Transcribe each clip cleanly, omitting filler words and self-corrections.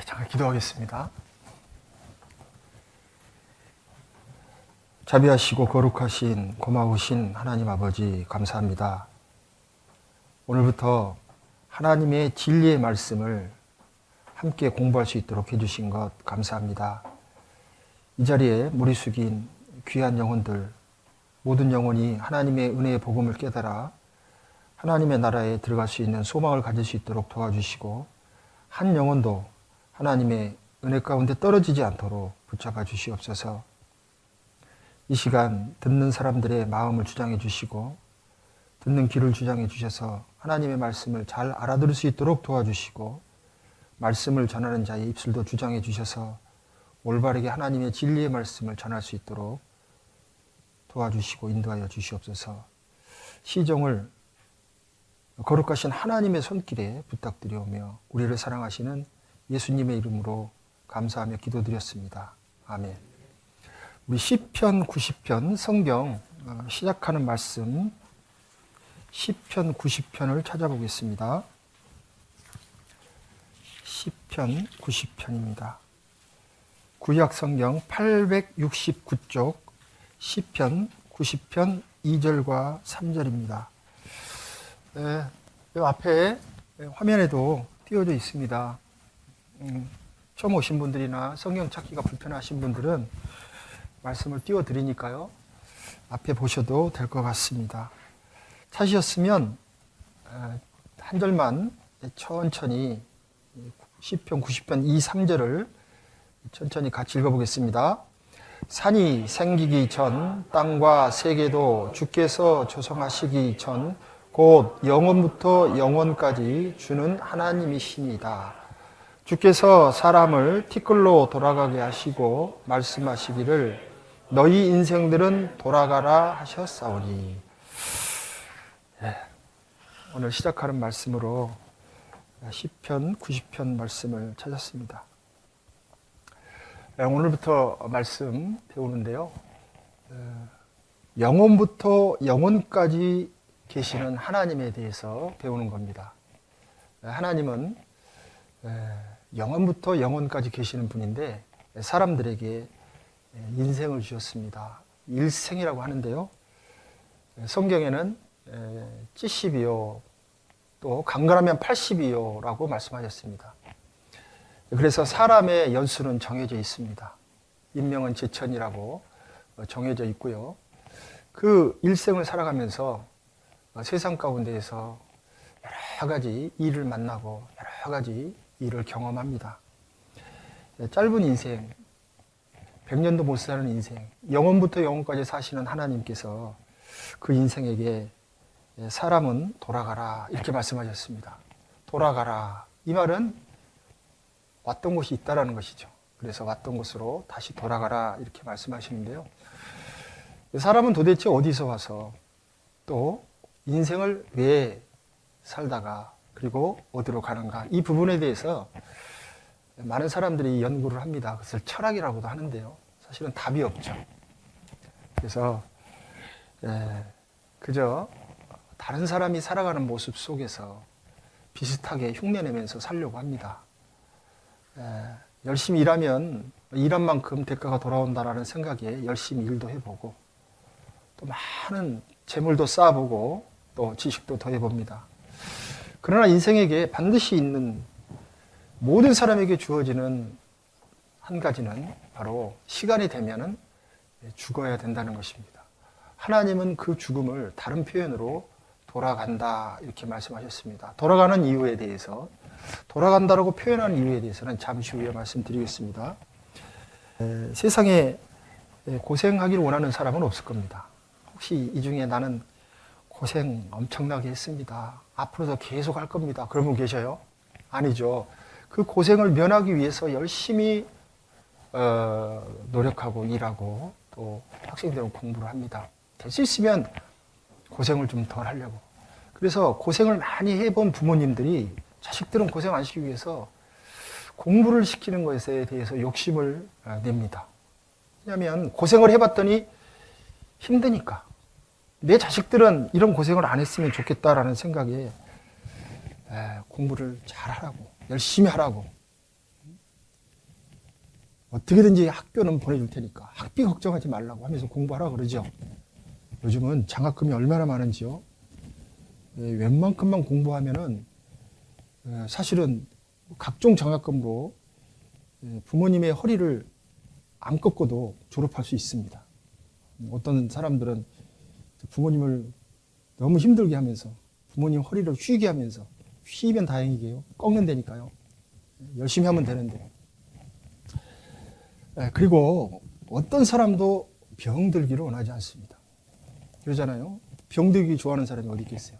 잠깐 기도하겠습니다. 자비하시고 거룩하신 고마우신 하나님 아버지 감사합니다. 오늘부터 하나님의 진리의 말씀을 함께 공부할 수 있도록 해주신 것 감사합니다. 이 자리에 무리 숙인 귀한 영혼들, 모든 영혼이 하나님의 은혜의 복음을 깨달아 하나님의 나라에 들어갈 수 있는 소망을 가질 수 있도록 도와주시고, 한 영혼도 하나님의 은혜 가운데 떨어지지 않도록 붙잡아 주시옵소서. 이 시간 듣는 사람들의 마음을 주장해 주시고 듣는 귀를 주장해 주셔서 하나님의 말씀을 잘 알아들을 수 있도록 도와주시고, 말씀을 전하는 자의 입술도 주장해 주셔서 올바르게 하나님의 진리의 말씀을 전할 수 있도록 도와주시고 인도하여 주시옵소서. 시종을 거룩하신 하나님의 손길에 부탁드리오며 우리를 사랑하시는 예수님의 이름으로 감사하며 기도드렸습니다. 아멘. 우리 시편 90편 성경 시작하는 말씀 시편 90편을 찾아보겠습니다. 시편 90편입니다. 구약 성경 869쪽 시편 90편 2절과 3절입니다. 이 앞에 화면에도 띄워져 있습니다. 처음 오신 분들이나 성경 찾기가 불편하신 분들은 말씀을 띄워드리니까요, 앞에 보셔도 될 것 같습니다. 찾으셨으면 한 절만 천천히 시편 90편 2, 3절을 천천히 같이 읽어보겠습니다. 산이 생기기 전 땅과 세계도 주께서 조성하시기 전 곧 영원부터 영원까지 주는 하나님이시니다. 주께서 사람을 티끌로 돌아가게 하시고 말씀하시기를 너희 인생들은 돌아가라 하셨사오니. 오늘 시작하는 말씀으로 시편 90편 말씀을 찾았습니다. 오늘부터 말씀 배우는데요, 영원부터 영원까지 계시는 하나님에 대해서 배우는 겁니다. 하나님은 영원부터 영원까지 계시는 분인데 사람들에게 인생을 주셨습니다. 일생이라고 하는데요, 성경에는 70이요 또 강건하면 80이요라고 말씀하셨습니다. 그래서 사람의 연수는 정해져 있습니다. 인명은 제천이라고 정해져 있고요, 그 일생을 살아가면서 세상 가운데에서 여러 가지 일을 만나고 여러 가지 일을 경험합니다. 짧은 인생, 100년도 못 사는 인생, 영원부터 영원까지 사시는 하나님께서 그 인생에게 사람은 돌아가라 이렇게 말씀하셨습니다. 돌아가라, 이 말은 왔던 곳이 있다라는 것이죠. 그래서 왔던 곳으로 다시 돌아가라 이렇게 말씀하시는데요, 사람은 도대체 어디서 와서 또 인생을 왜 살다가 그리고 어디로 가는가, 이 부분에 대해서 많은 사람들이 연구를 합니다. 그것을 철학이라고도 하는데요, 사실은 답이 없죠. 그래서 그저 다른 사람이 살아가는 모습 속에서 비슷하게 흉내내면서 살려고 합니다. 열심히 일하면 일한 만큼 대가가 돌아온다라는 생각에 열심히 일도 해보고 또 많은 재물도 쌓아보고 또 지식도 더해봅니다. 그러나 인생에게 반드시 있는, 모든 사람에게 주어지는 한 가지는 바로 시간이 되면은 죽어야 된다는 것입니다. 하나님은 그 죽음을 다른 표현으로 돌아간다 이렇게 말씀하셨습니다. 돌아가는 이유에 대해서, 돌아간다라고 표현하는 이유에 대해서는 잠시 후에 말씀드리겠습니다. 세상에 고생하기를 원하는 사람은 없을 겁니다. 혹시 이 중에 나는 고생 엄청나게 했습니다, 앞으로도 계속 할 겁니다, 그런 분 계셔요? 아니죠. 그 고생을 면하기 위해서 열심히 노력하고 일하고 또 학생들은 공부를 합니다. 될 수 있으면 고생을 좀 덜 하려고. 그래서 고생을 많이 해본 부모님들이 자식들은 고생 안 시키기 위해서 공부를 시키는 것에 대해서 욕심을 냅니다. 왜냐하면 고생을 해봤더니 힘드니까. 내 자식들은 이런 고생을 안 했으면 좋겠다라는 생각에 공부를 잘 하라고, 열심히 하라고 어떻게든지 학교는 보내줄 테니까 학비 걱정하지 말라고 하면서 공부하라 그러죠. 요즘은 장학금이 얼마나 많은지요. 웬만큼만 공부하면은 사실은 각종 장학금으로 부모님의 허리를 안 꺾어도 졸업할 수 있습니다. 어떤 사람들은 부모님을 너무 힘들게 하면서 부모님 허리를 휘게 하면서 휘면 다행이게요. 꺾는다니까요. 열심히 하면 되는데. 그리고 어떤 사람도 병들기를 원하지 않습니다. 그러잖아요. 병들기 좋아하는 사람이 어디 있겠어요.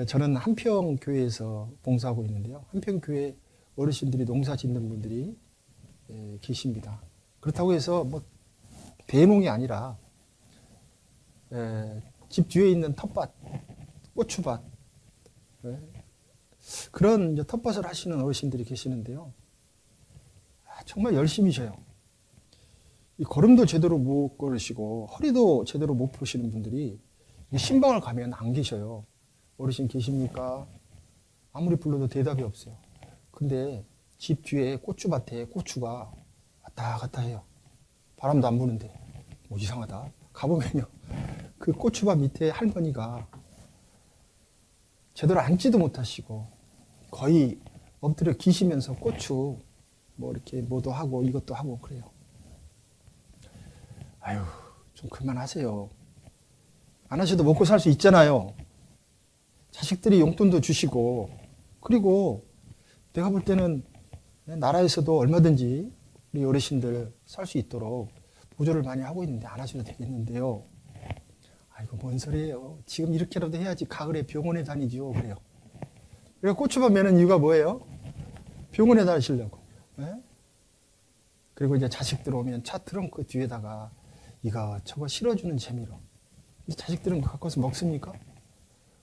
저는 한평교회에서 봉사하고 있는데요. 한평교회 어르신들이 농사 짓는 분들이 계십니다. 그렇다고 해서 뭐 대농이 아니라 집 뒤에 있는 텃밭, 고추밭, 그런 텃밭을 하시는 어르신들이 계시는데요. 정말 열심히셔요. 이 걸음도 제대로 못 걸으시고 허리도 제대로 못 펴시는 분들이 신방을 가면 안 계셔요. 어르신 계십니까? 아무리 불러도 대답이 없어요. 근데 집 뒤에 고추밭에 고추가 왔다 갔다 해요. 바람도 안 부는데. 뭐 이상하다. 가보면요. 그 고추밭 밑에 할머니가 제대로 앉지도 못하시고 거의 엎드려 기시면서 고추 뭐 이렇게 뭐도 하고 이것도 하고 그래요. 아유, 좀 그만하세요. 안 하셔도 먹고 살 수 있잖아요. 자식들이 용돈도 주시고, 그리고 내가 볼 때는 나라에서도 얼마든지 우리 어르신들 살 수 있도록 보조를 많이 하고 있는데 안 하셔도 되겠는데요. 아이고, 뭔 소리예요. 지금 이렇게라도 해야지 가을에 병원에 다니죠. 그래요. 그래서 고추밭 매는 이유가 뭐예요? 병원에 다니시려고. 네? 그리고 이제 자식들 오면 차 트렁크 뒤에다가 이거 저거 실어주는 재미로. 자식들은 갖고 와서 먹습니까?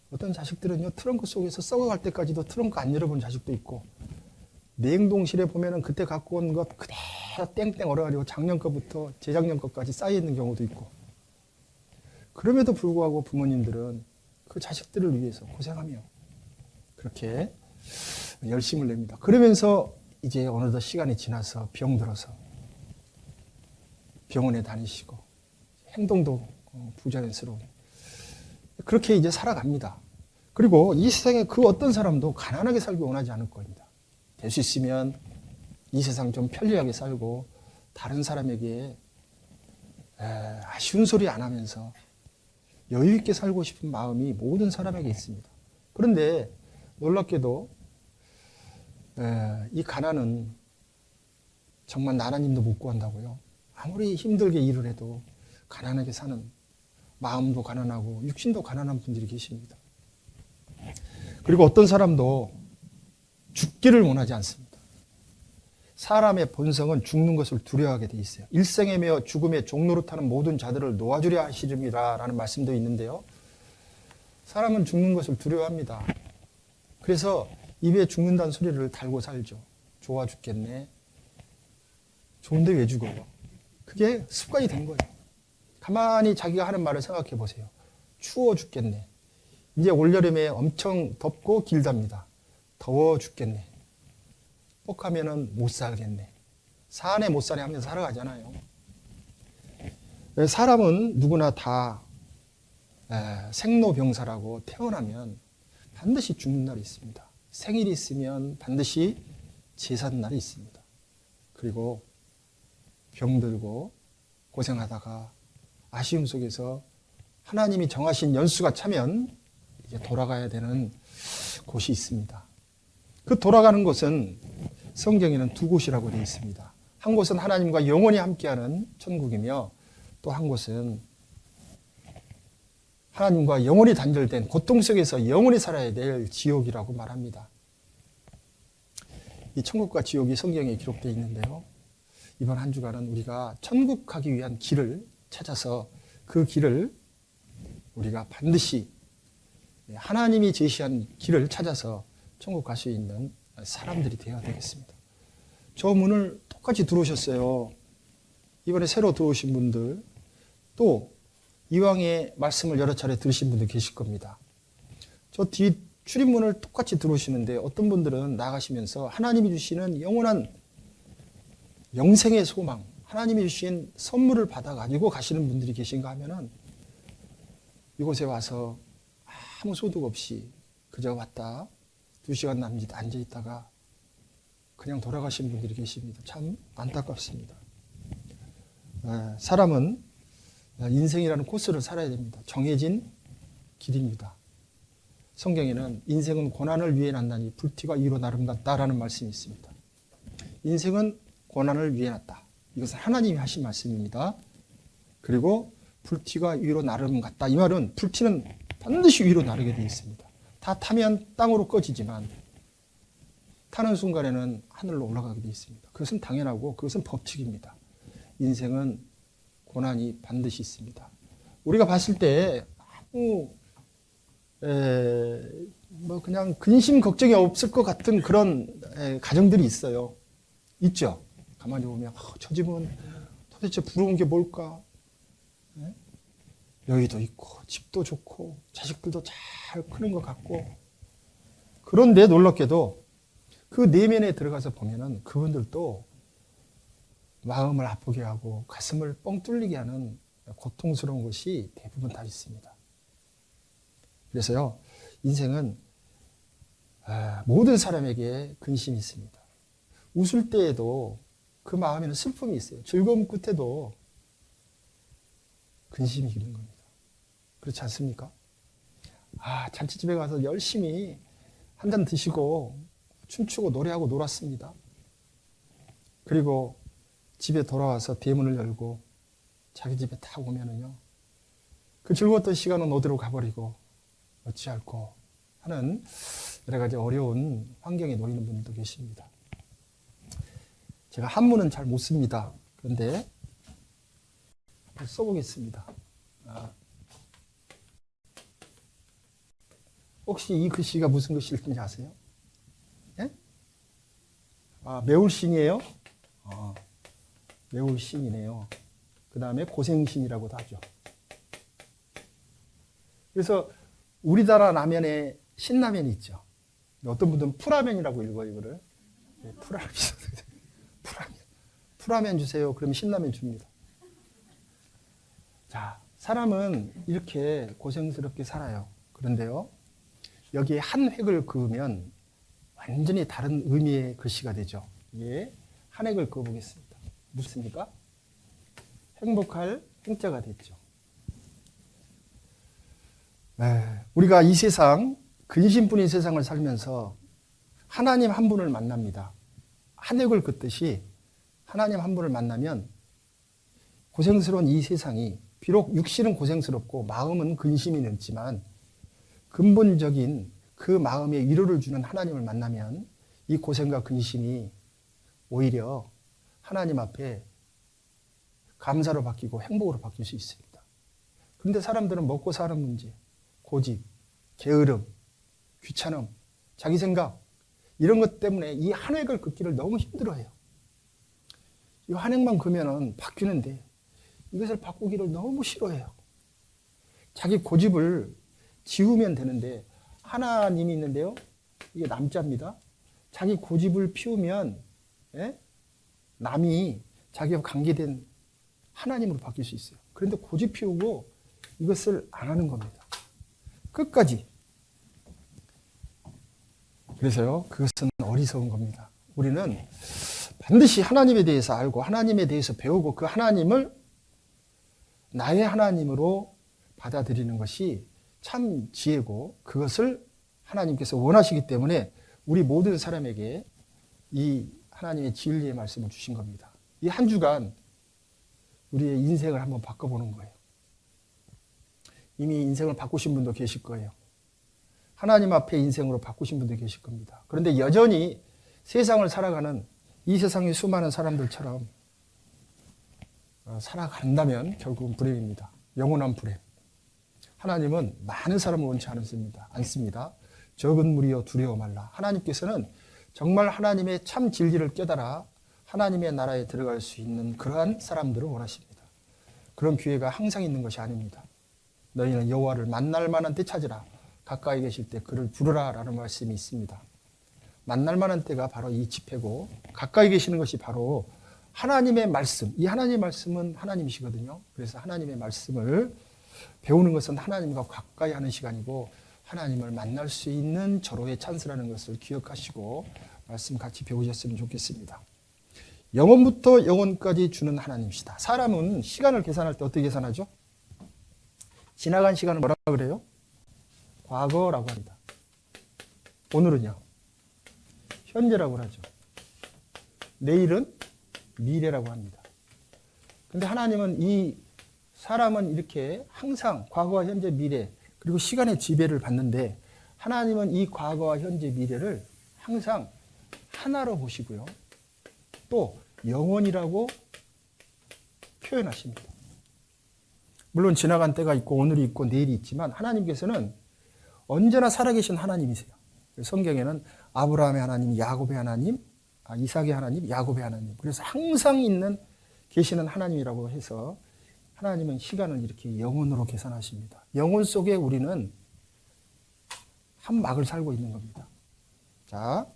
어떤 자식들은요, 트렁크 속에서 썩어갈 때까지도 트렁크 안 열어본 자식도 있고, 냉동실에 보면은 그때 갖고 온 것 그대로 땡땡 얼어가지고 작년 거부터 재작년 것까지 쌓여있는 경우도 있고, 그럼에도 불구하고 부모님들은 그 자식들을 위해서 고생하며 그렇게 열심을 냅니다. 그러면서 이제 어느덧 시간이 지나서 병들어서 병원에 다니시고 행동도 부자연스러운 그렇게 이제 살아갑니다. 그리고 이 세상에 그 어떤 사람도 가난하게 살기 원하지 않을 겁니다. 될 수 있으면 이 세상 좀 편리하게 살고 다른 사람에게 아쉬운 소리 안 하면서 여유 있게 살고 싶은 마음이 모든 사람에게 있습니다. 그런데 놀랍게도 이 가난은 정말 하나님도 못 구한다고요. 아무리 힘들게 일을 해도 가난하게 사는, 마음도 가난하고 육신도 가난한 분들이 계십니다. 그리고 어떤 사람도 죽기를 원하지 않습니다. 사람의 본성은 죽는 것을 두려워하게 돼 있어요. 일생에 매어 죽음의 종로로 타는 모든 자들을 놓아주려 하시름이라 라는 말씀도 있는데요. 사람은 죽는 것을 두려워합니다. 그래서 입에 죽는다는 소리를 달고 살죠. 좋아 죽겠네. 좋은데 왜 죽어요? 그게 습관이 된 거예요. 가만히 자기가 하는 말을 생각해 보세요. 추워 죽겠네. 이제 올여름에 엄청 덥고 길답니다. 더워 죽겠네. 뻑하면은 못 살겠네. 사네 못 사네 하면서 살아가잖아요. 사람은 누구나 다 생로병사라고 태어나면 반드시 죽는 날이 있습니다. 생일이 있으면 반드시 제삿날이 있습니다. 그리고 병들고 고생하다가 아쉬움 속에서 하나님이 정하신 연수가 차면 이제 돌아가야 되는 곳이 있습니다. 그 돌아가는 곳은 성경에는 두 곳이라고 되어 있습니다. 한 곳은 하나님과 영원히 함께하는 천국이며 또 한 곳은 하나님과 영원히 단절된 고통 속에서 영원히 살아야 될 지옥이라고 말합니다. 이 천국과 지옥이 성경에 기록되어 있는데요. 이번 한 주간은 우리가 천국 가기 위한 길을 찾아서 그 길을 우리가 반드시 하나님이 제시한 길을 찾아서 천국 갈 수 있는 사람들이 되어야 되겠습니다. 저 문을 똑같이 들어오셨어요. 이번에 새로 들어오신 분들, 또 이왕의 말씀을 여러 차례 들으신 분들 계실 겁니다. 저 뒤 출입문을 똑같이 들어오시는데 어떤 분들은 나가시면서 하나님이 주시는 영원한 영생의 소망, 하나님이 주신 선물을 받아가지고 가시는 분들이 계신가 하면은 이곳에 와서 아무 소득 없이 그저 왔다 2시간 남짓 앉아있다가 그냥 돌아가신 분들이 계십니다. 참 안타깝습니다. 사람은 인생이라는 코스를 살아야 됩니다. 정해진 길입니다. 성경에는 인생은 고난을 위해 났나니 불티가 이로 나름 같다라는 말씀이 있습니다. 인생은 고난을 위해 났다. 이것은 하나님이 하신 말씀입니다. 그리고 불티가 위로 나름 같다. 이 말은 불티는 반드시 위로 나르게 되어 있습니다. 다 타면 땅으로 꺼지지만 타는 순간에는 하늘로 올라가게 되어 있습니다. 그것은 당연하고 그것은 법칙입니다. 인생은 고난이 반드시 있습니다. 우리가 봤을 때 아무 그냥 근심 걱정이 없을 것 같은 그런 가정들이 있어요. 있죠. 가만히 보면 저 집은 도대체 부러운 게 뭘까? 여기도 있고 집도 좋고 자식들도 잘 크는 것 같고, 그런데 놀랍게도 그 내면에 들어가서 보면은 그분들도 마음을 아프게 하고 가슴을 뻥 뚫리게 하는 고통스러운 것이 대부분 다 있습니다. 그래서요, 인생은 모든 사람에게 근심이 있습니다. 웃을 때에도 그 마음에는 슬픔이 있어요. 즐거움 끝에도 근심이 있는 겁니다. 그렇지 않습니까? 잔치집에 가서 열심히 한 잔 드시고 춤추고 노래하고 놀았습니다. 그리고 집에 돌아와서 대문을 열고 자기 집에 딱 오면은요, 그 즐거웠던 시간은 어디로 가버리고 어찌할꼬 하는 여러 가지 어려운 환경에 놓이는 분들도 계십니다. 제가 한문은 잘 못 씁니다. 그런데 써보겠습니다. 혹시 이 글씨가 무슨 글씨인지 아세요? 예? 매울신이에요? 매울신이네요. 그 다음에 고생신이라고도 하죠. 그래서 우리나라 라면에 신라면이 있죠. 어떤 분들은 풀라면이라고 읽어요, 이거를. 풀라면 주세요. 그러면 신라면 줍니다. 자, 사람은 이렇게 고생스럽게 살아요. 그런데요, 여기에 한 획을 그으면 완전히 다른 의미의 글씨가 되죠. 예, 한 획을 그어보겠습니다. 무엇입니까? 행복할 행자가 됐죠. 우리가 이 세상, 근심뿐인 세상을 살면서 하나님 한 분을 만납니다. 한 획을 긋듯이 하나님 한 분을 만나면 고생스러운 이 세상이, 비록 육신은 고생스럽고 마음은 근심이 넘지만 근본적인 그 마음에 위로를 주는 하나님을 만나면 이 고생과 근심이 오히려 하나님 앞에 감사로 바뀌고 행복으로 바뀔 수 있습니다. 그런데 사람들은 먹고 사는 문제, 고집, 게으름, 귀찮음, 자기 생각, 이런 것 때문에 이 한 획을 긋기를 너무 힘들어해요. 이 한 획만 그으면 바뀌는데 이것을 바꾸기를 너무 싫어해요. 자기 고집을 지우면 되는데, 하나님이 있는데요, 이게 남자입니다. 자기 고집을 피우면 남이 자기와 관계된 하나님으로 바뀔 수 있어요. 그런데 고집 피우고 이것을 안 하는 겁니다. 끝까지. 그래서요, 그것은 어리석은 겁니다. 우리는 반드시 하나님에 대해서 알고 하나님에 대해서 배우고 그 하나님을 나의 하나님으로 받아들이는 것이 참 지혜고, 그것을 하나님께서 원하시기 때문에 우리 모든 사람에게 이 하나님의 진리의 말씀을 주신 겁니다. 이 한 주간 우리의 인생을 한번 바꿔보는 거예요. 이미 인생을 바꾸신 분도 계실 거예요. 하나님 앞에 인생으로 바꾸신 분도 계실 겁니다. 그런데 여전히 세상을 살아가는 이 세상의 수많은 사람들처럼 살아간다면 결국은 불행입니다. 영원한 불행. 하나님은 많은 사람을 원치 않습니다. 적은 무리여 두려워 말라. 하나님께서는 정말 하나님의 참 진리를 깨달아 하나님의 나라에 들어갈 수 있는 그러한 사람들을 원하십니다. 그런 기회가 항상 있는 것이 아닙니다. 너희는 여호와를 만날 만한 때 찾으라. 가까이 계실 때 그를 부르라 라는 말씀이 있습니다. 만날 만한 때가 바로 이 집회고, 가까이 계시는 것이 바로 하나님의 말씀, 이 하나님의 말씀은 하나님이시거든요. 그래서 하나님의 말씀을 배우는 것은 하나님과 가까이 하는 시간이고 하나님을 만날 수 있는 절호의 찬스라는 것을 기억하시고 말씀 같이 배우셨으면 좋겠습니다. 영원부터 영원까지 주는 하나님이시다. 사람은 시간을 계산할 때 어떻게 계산하죠? 지나간 시간을 뭐라 그래요? 과거라고 합니다. 오늘은요? 현재라고 하죠. 내일은 미래라고 합니다. 근데 하나님은 사람은 이렇게 항상 과거와 현재, 미래, 그리고 시간의 지배를 받는데 하나님은 이 과거와 현재, 미래를 항상 하나로 보시고요. 또 영원이라고 표현하십니다. 물론 지나간 때가 있고 오늘이 있고 내일이 있지만 하나님께서는 언제나 살아계신 하나님이세요. 성경에는 아브라함의 하나님, 야곱의 하나님, 이삭의 하나님, 야곱의 하나님. 그래서 항상 계시는 하나님이라고 해서 하나님은 시간을 이렇게 영원으로 계산하십니다. 영원 속에 우리는 한 막을 살고 있는 겁니다. 자,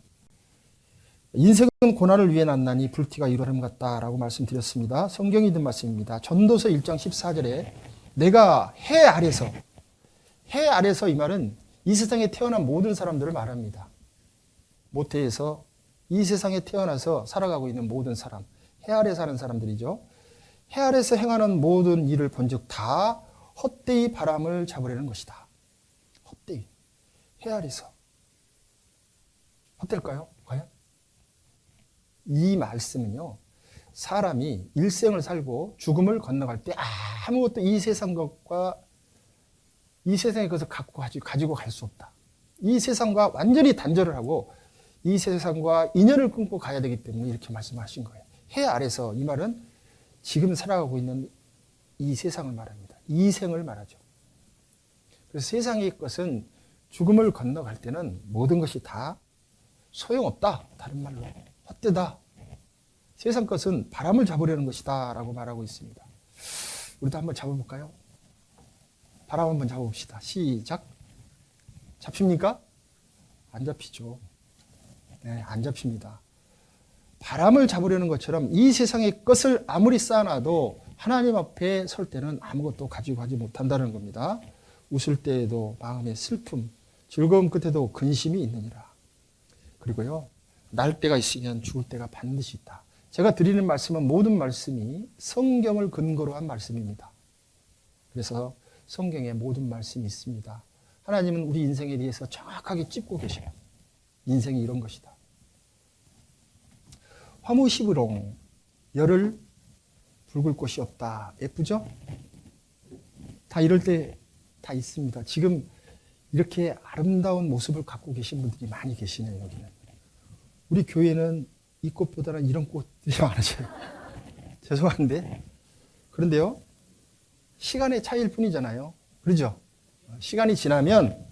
인생은 고난을 위해 났나니 불티가 이루어짐 같다라고 말씀드렸습니다. 성경이 든 말씀입니다. 전도서 1장 14절에 내가 해 아래서 이 말은 이 세상에 태어난 모든 사람들을 말합니다. 모태에서 이 세상에 태어나서 살아가고 있는 모든 사람, 해 아래 사는 사람들이죠. 해 아래서 행하는 모든 일을 본즉 다 헛되이 바람을 잡으려는 것이다. 헛되이. 해 아래서. 헛될까요? 과연? 이 말씀은요, 사람이 일생을 살고 죽음을 건너갈 때 아무것도 이 세상에 것을 가지고 갈 수 없다. 이 세상과 완전히 단절을 하고 이 세상과 인연을 끊고 가야 되기 때문에 이렇게 말씀하신 거예요. 해 아래서, 이 말은 지금 살아가고 있는 이 세상을 말합니다. 이 생을 말하죠. 그래서 세상의 것은 죽음을 건너갈 때는 모든 것이 다 소용없다. 다른 말로 헛되다. 세상 것은 바람을 잡으려는 것이다 라고 말하고 있습니다. 우리도 한번 잡아볼까요? 바람 한번 잡아봅시다. 시작. 잡힙니까? 안 잡히죠. 네, 안 잡힙니다. 바람을 잡으려는 것처럼 이 세상의 것을 아무리 쌓아놔도 하나님 앞에 설 때는 아무것도 가지고 가지 못한다는 겁니다. 웃을 때에도 마음의 슬픔, 즐거움 끝에도 근심이 있느니라. 그리고요, 날 때가 있으면 죽을 때가 반드시 있다. 제가 드리는 말씀은 모든 말씀이 성경을 근거로 한 말씀입니다. 그래서 성경에 모든 말씀이 있습니다. 하나님은 우리 인생에 대해서 정확하게 찝고 계셔요. 인생이 이런 것이다. 화무시부롱, 열을 붉을 곳이 없다. 예쁘죠? 다 이럴 때 다 있습니다. 지금 이렇게 아름다운 모습을 갖고 계신 분들이 많이 계시네요, 여기는. 우리 교회는 이 꽃보다는 이런 꽃들이 많으셔요. 죄송한데. 그런데요, 시간의 차이일 뿐이잖아요. 그렇죠? 시간이 지나면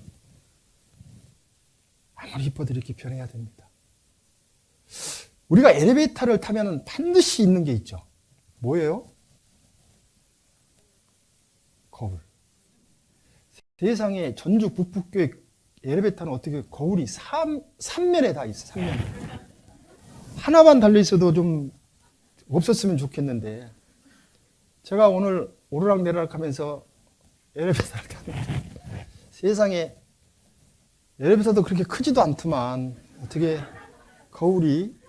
아무리 이뻐도 이렇게 변해야 됩니다. 우리가 엘리베이터를 타면 반드시 있는 게 있죠. 뭐예요? 거울. 세상에 전주 북북교회 엘리베이터는 어떻게 거울이 3면에 다 있어. 3면에. 하나만 달려있어도 좀 없었으면 좋겠는데 제가 오늘 오르락내리락 하면서 엘리베이터를 탔는데 세상에 엘리베이터도 그렇게 크지도 않더만 어떻게 거울이.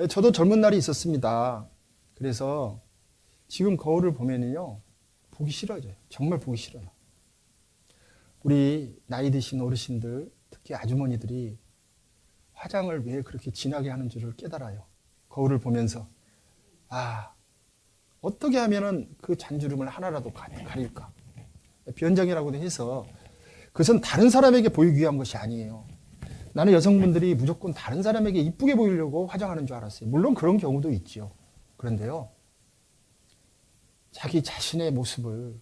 저도 젊은 날이 있었습니다. 그래서 지금 거울을 보면요 보기 싫어져요. 정말 보기 싫어요. 우리 나이 드신 어르신들, 특히 아주머니들이 화장을 왜 그렇게 진하게 하는 줄을 깨달아요. 거울을 보면서 어떻게 하면은 그 잔주름을 하나라도 가릴까. 변장이라고도 해서 그것은 다른 사람에게 보이기 위한 것이 아니에요. 나는 여성분들이 무조건 다른 사람에게 이쁘게 보이려고 화장하는 줄 알았어요. 물론 그런 경우도 있죠. 그런데요, 자기 자신의 모습을,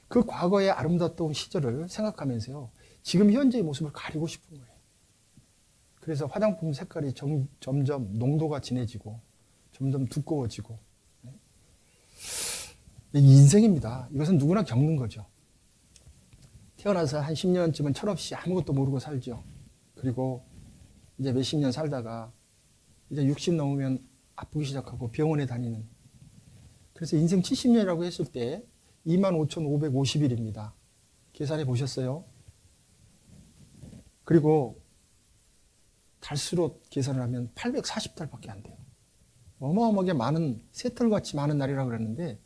그 과거의 아름다웠던 시절을 생각하면서요, 지금 현재의 모습을 가리고 싶은 거예요. 그래서 화장품 색깔이 점점 농도가 진해지고 점점 두꺼워지고. 인생입니다. 이것은 누구나 겪는 거죠. 태어나서 한 10년쯤은 철없이 아무것도 모르고 살죠. 그리고 이제 몇십 년 살다가 이제 60 넘으면 아프기 시작하고 병원에 다니는. 그래서 인생 70년이라고 했을 때 25,550일입니다. 계산해 보셨어요? 그리고 달수로 계산을 하면 840달밖에 안 돼요. 어마어마하게 많은, 새털같이 많은 날이라고 그랬는데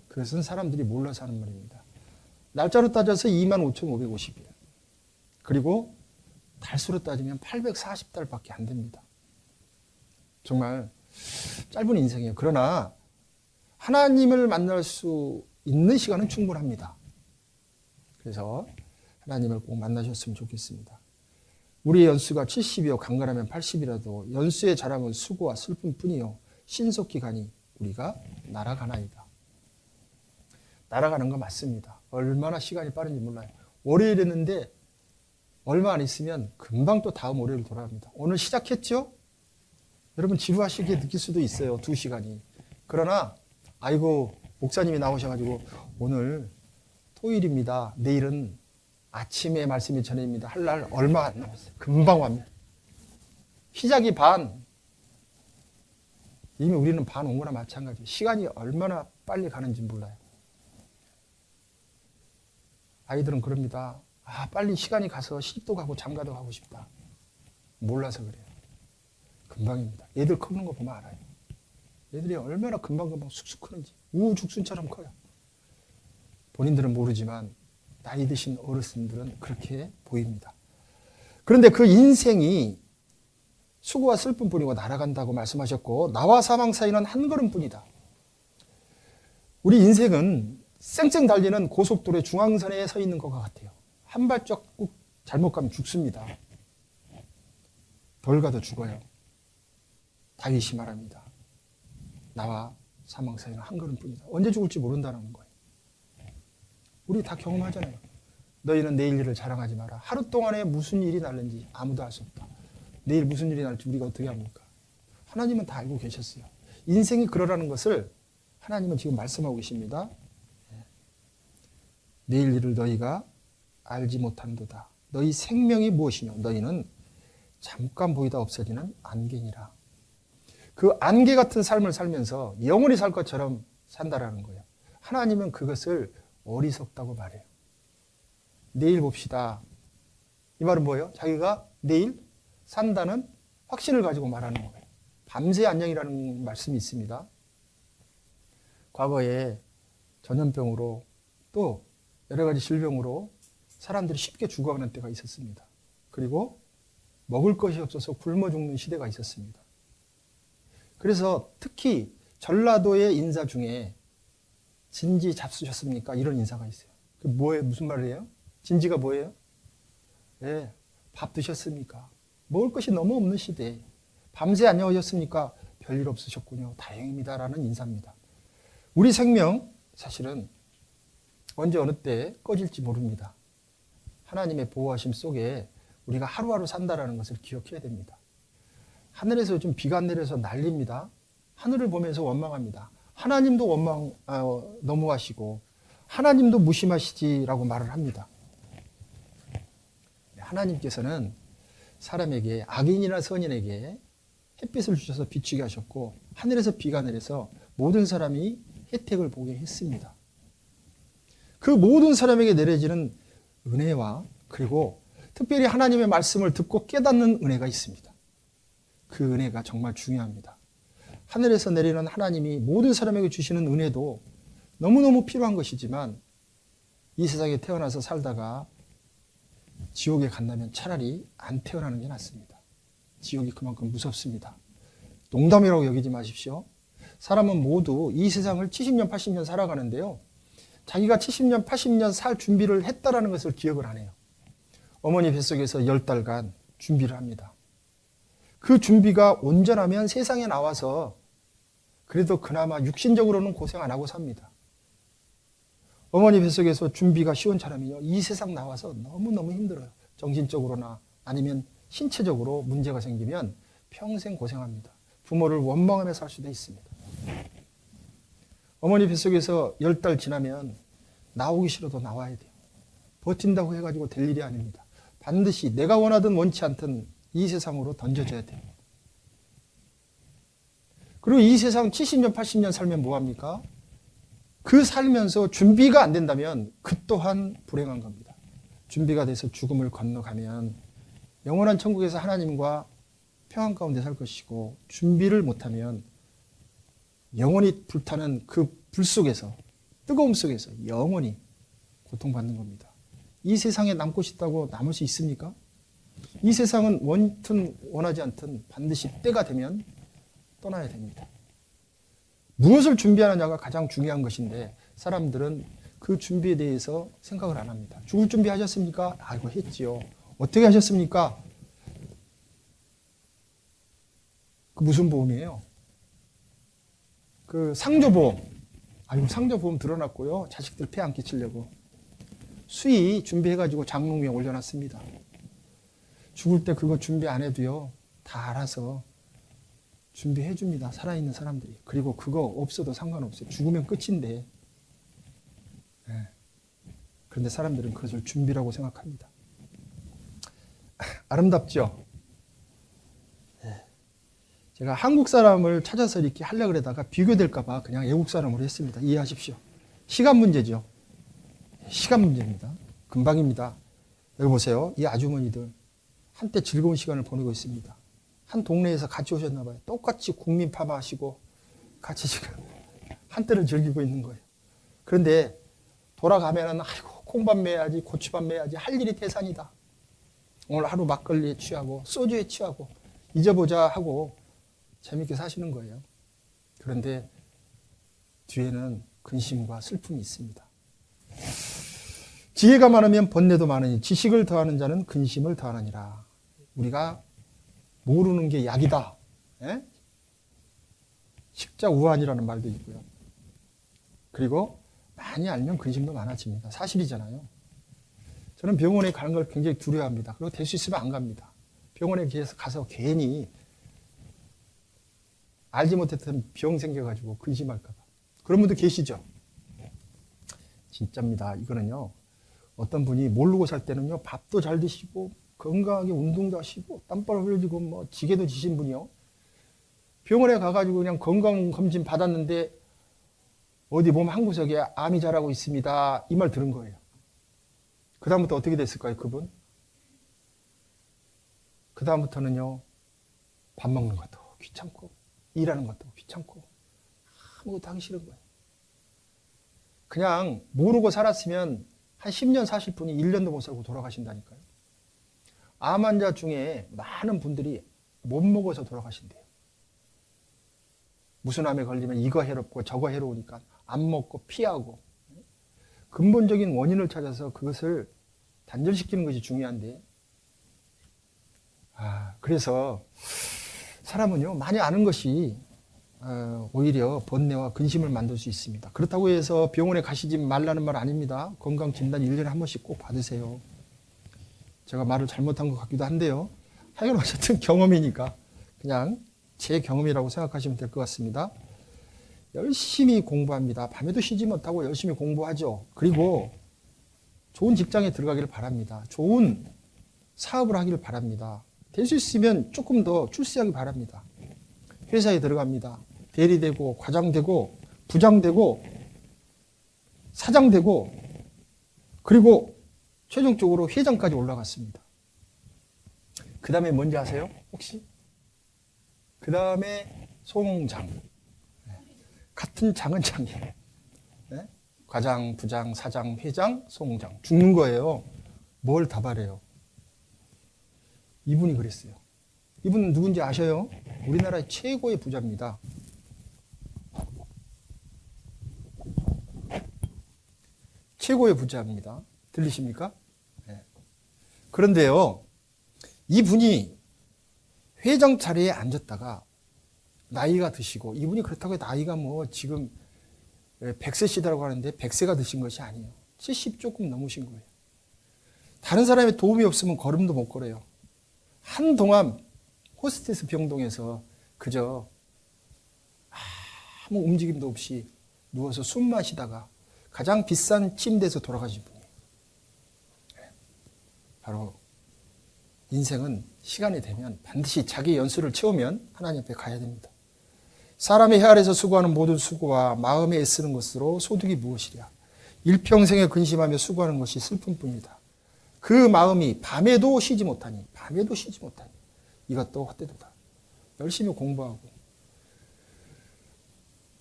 그것은 사람들이 몰라서 하는 말입니다. 날짜로 따져서 25,550일. 그리고 달수로 따지면 840달밖에 안 됩니다. 정말 짧은 인생이에요. 그러나 하나님을 만날 수 있는 시간은 충분합니다. 그래서 하나님을 꼭 만나셨으면 좋겠습니다. 우리의 연수가 70이요 강건하면 80이라도 연수의 자랑은 수고와 슬픔뿐이요 신속히 가니 우리가 날아가나이다. 날아가는 거 맞습니다. 얼마나 시간이 빠른지 몰라요. 월요일 했는데 얼마 안 있으면 금방 또 다음 월요일 돌아갑니다. 오늘 시작했죠? 여러분 지루하시게 느낄 수도 있어요. 2시간이. 그러나 아이고 목사님이 나오셔가지고 오늘 토요일입니다. 내일은 아침에 말씀이 전해집니다. 할 날 얼마 안 남았어요. 금방 옵니다. 시작이 반. 이미 우리는 반 온 거나 마찬가지예요. 시간이 얼마나 빨리 가는지 몰라요. 아이들은 그럽니다. 아, 빨리 시간이 가서 시집도 가고 장가도 가고 싶다. 몰라서 그래요. 금방입니다. 애들 크는 거 보면 알아요. 애들이 얼마나 금방금방 쑥쑥 크는지. 우죽순처럼 커요. 본인들은 모르지만 나이 드신 어르신들은 그렇게 보입니다. 그런데 그 인생이 수고와 슬픔뿐이고 날아간다고 말씀하셨고 나와 사망 사이는 한 걸음뿐이다. 우리 인생은 쌩쌩 달리는 고속도로의 중앙선에 서 있는 것과 같아요. 한 발자국 잘못 가면 죽습니다. 덜 가도 죽어요. 다윗이 말합니다. 나와 사망 사이는 한 걸음뿐이다. 언제 죽을지 모른다는 거예요. 우리 다 경험하잖아요. 너희는 내일 일을 자랑하지 마라. 하루 동안에 무슨 일이 날는지 아무도 알 수 없다. 내일 무슨 일이 날지 우리가 어떻게 합니까? 하나님은 다 알고 계셨어요. 인생이 그러라는 것을 하나님은 지금 말씀하고 계십니다. 내일 일을 너희가 알지 못한도다. 너희 생명이 무엇이냐? 너희는 잠깐 보이다 없어지는 안개니라. 그 안개 같은 삶을 살면서 영원히 살 것처럼 산다라는 거예요. 하나님은 그것을 어리석다고 말해요. 내일 봅시다. 이 말은 뭐예요? 자기가 내일 산다는 확신을 가지고 말하는 거예요. 밤새 안녕이라는 말씀이 있습니다. 과거에 전염병으로 또 여러 가지 질병으로 사람들이 쉽게 죽어가는 때가 있었습니다. 그리고 먹을 것이 없어서 굶어 죽는 시대가 있었습니다. 그래서 특히 전라도의 인사 중에 진지 잡수셨습니까? 이런 인사가 있어요. 그 뭐예요? 무슨 말이에요? 진지가 뭐예요? 네, 밥 드셨습니까? 먹을 것이 너무 없는 시대에 밤새 안녕하셨습니까? 별일 없으셨군요. 다행입니다라는 인사입니다. 우리 생명 사실은 언제 어느 때 꺼질지 모릅니다. 하나님의 보호하심 속에 우리가 하루하루 산다라는 것을 기억해야 됩니다. 하늘에서 요즘 비가 내려서 난립니다. 하늘을 보면서 원망합니다. 하나님도 너무하시고 하나님도 무심하시지라고 말을 합니다. 하나님께서는 사람에게 악인이나 선인에게 햇빛을 주셔서 비추게 하셨고 하늘에서 비가 내려서 모든 사람이 혜택을 보게 했습니다. 그 모든 사람에게 내려지는 은혜와 그리고 특별히 하나님의 말씀을 듣고 깨닫는 은혜가 있습니다. 그 은혜가 정말 중요합니다. 하늘에서 내리는 하나님이 모든 사람에게 주시는 은혜도 너무너무 필요한 것이지만 이 세상에 태어나서 살다가 지옥에 간다면 차라리 안 태어나는 게 낫습니다. 지옥이 그만큼 무섭습니다. 농담이라고 여기지 마십시오. 사람은 모두 이 세상을 70년, 80년 살아가는데요. 자기가 70년, 80년 살 준비를 했다라는 것을 기억을 안 해요. 어머니 뱃속에서 10달간 준비를 합니다. 그 준비가 온전하면 세상에 나와서 그래도 그나마 육신적으로는 고생 안 하고 삽니다. 어머니 뱃속에서 준비가 시원찮으면요, 이 세상 나와서 너무너무 힘들어요. 정신적으로나 아니면 신체적으로 문제가 생기면 평생 고생합니다. 부모를 원망하며 살 수도 있습니다. 어머니 뱃속에서 10달 지나면 나오기 싫어도 나와야 돼요. 버틴다고 해가지고 될 일이 아닙니다. 반드시 내가 원하든 원치 않든 이 세상으로 던져져야 돼요. 그리고 이 세상 70년, 80년 살면 뭐합니까? 그 살면서 준비가 안 된다면 그 또한 불행한 겁니다. 준비가 돼서 죽음을 건너가면 영원한 천국에서 하나님과 평안 가운데 살 것이고, 준비를 못하면 영원히 불타는 그 불 속에서, 뜨거움 속에서 영원히 고통받는 겁니다. 이 세상에 남고 싶다고 남을 수 있습니까? 이 세상은 원튼 원하지 않든 반드시 때가 되면 떠나야 됩니다. 무엇을 준비하느냐가 가장 중요한 것인데 사람들은 그 준비에 대해서 생각을 안 합니다. 죽을 준비 하셨습니까? 이거 했지요. 어떻게 하셨습니까? 그 무슨 보험이에요? 그 상조보험. 상조보험 들어놨고요. 자식들 폐 안 끼치려고. 수의 준비해가지고 장롱 위에 올려놨습니다. 죽을 때 그거 준비 안 해도요. 다 알아서 준비해줍니다. 살아있는 사람들이. 그리고 그거 없어도 상관없어요. 죽으면 끝인데. 네. 그런데 사람들은 그것을 준비라고 생각합니다. 아름답죠? 네. 제가 한국 사람을 찾아서 이렇게 하려고 그러다가 비교될까봐 그냥 외국 사람으로 했습니다. 이해하십시오. 시간 문제죠. 시간 문제입니다. 금방입니다. 여기 보세요. 이 아주머니들 한때 즐거운 시간을 보내고 있습니다. 한 동네에서 같이 오셨나 봐요. 똑같이 국민 파마하시고 같이 지금 한때를 즐기고 있는 거예요. 그런데 돌아가면은 콩밥 매야지, 고추밥 매야지, 할 일이 태산이다. 오늘 하루 막걸리에 취하고 소주에 취하고 잊어보자 하고 재밌게 사시는 거예요. 그런데 뒤에는 근심과 슬픔이 있습니다. 지혜가 많으면 번뇌도 많으니 지식을 더하는 자는 근심을 더하느니라. 우리가 모르는 게 약이다. 에? 식자우환이라는 말도 있고요. 그리고 많이 알면 근심도 많아집니다. 사실이잖아요. 저는 병원에 가는 걸 굉장히 두려워합니다. 그리고 될 수 있으면 안 갑니다. 병원에 가서 괜히 알지 못했던 병 생겨가지고 근심할까 봐. 그런 분도 계시죠? 진짜입니다. 이거는요. 어떤 분이 모르고 살 때는요. 밥도 잘 드시고 건강하게 운동도 하시고 땀바람 흘리고 뭐 지게도 지신 분이요. 병원에 가가지고 그냥 건강검진 받았는데 어디 몸 한 구석에 암이 자라고 있습니다. 이 말 들은 거예요. 그 다음부터 어떻게 됐을까요, 그분? 그 다음부터는요. 밥 먹는 것도 귀찮고 일하는 것도 귀찮고 아무것도 하기 싫은 거예요. 그냥 모르고 살았으면 한 10년 사실 분이 1년도 못 살고 돌아가신다니까요. 암 환자 중에 많은 분들이 못 먹어서 돌아가신대요. 무슨 암에 걸리면 이거 해롭고 저거 해로우니까 안 먹고 피하고 근본적인 원인을 찾아서 그것을 단절시키는 것이 중요한데 그래서 사람은요 많이 아는 것이 오히려 번뇌와 근심을 만들 수 있습니다. 그렇다고 해서 병원에 가시지 말라는 말 아닙니다. 건강진단 1년에 한 번씩 꼭 받으세요. 제가 말을 잘못한 것 같기도 한데요. 하여간 어쨌든 경험이니까 그냥 제 경험이라고 생각하시면 될 것 같습니다. 열심히 공부합니다. 밤에도 쉬지 못하고 열심히 공부하죠. 그리고 좋은 직장에 들어가기를 바랍니다. 좋은 사업을 하기를 바랍니다. 될 수 있으면 조금 더 출세하기 바랍니다. 회사에 들어갑니다. 대리되고 과장되고 부장되고 사장되고 그리고 최종적으로 회장까지 올라갔습니다. 그 다음에 뭔지 아세요? 혹시? 그 다음에 송장. 같은 장은 장이에요. 네? 과장, 부장, 사장, 회장, 송장. 죽는 거예요. 뭘 다 바래요. 이분이 그랬어요. 이분은 누군지 아셔요? 우리나라의 최고의 부자입니다. 최고의 부자입니다. 들리십니까? 네. 그런데요, 이분이 회장 자리에 앉았다가 나이가 드시고, 이분이 그렇다고 나이가 뭐 지금 100세시다라고 하는데 100세가 드신 것이 아니에요. 70 조금 넘으신 거예요. 다른 사람의 도움이 없으면 걸음도 못 걸어요. 한동안 호스테스 병동에서 그저 아무 움직임도 없이 누워서 숨 마시다가 가장 비싼 침대에서 돌아가신 분이에요. 바로 인생은 시간이 되면 반드시 자기 연수를 채우면 하나님 앞에 가야 됩니다. 사람의 해 아래서 수고하는 모든 수고와 마음에 애쓰는 것으로 소득이 무엇이랴. 일평생에 근심하며 수고하는 것이 슬픔뿐이다. 그 마음이 밤에도 쉬지 못하니 이것도 헛되도다. 열심히 공부하고.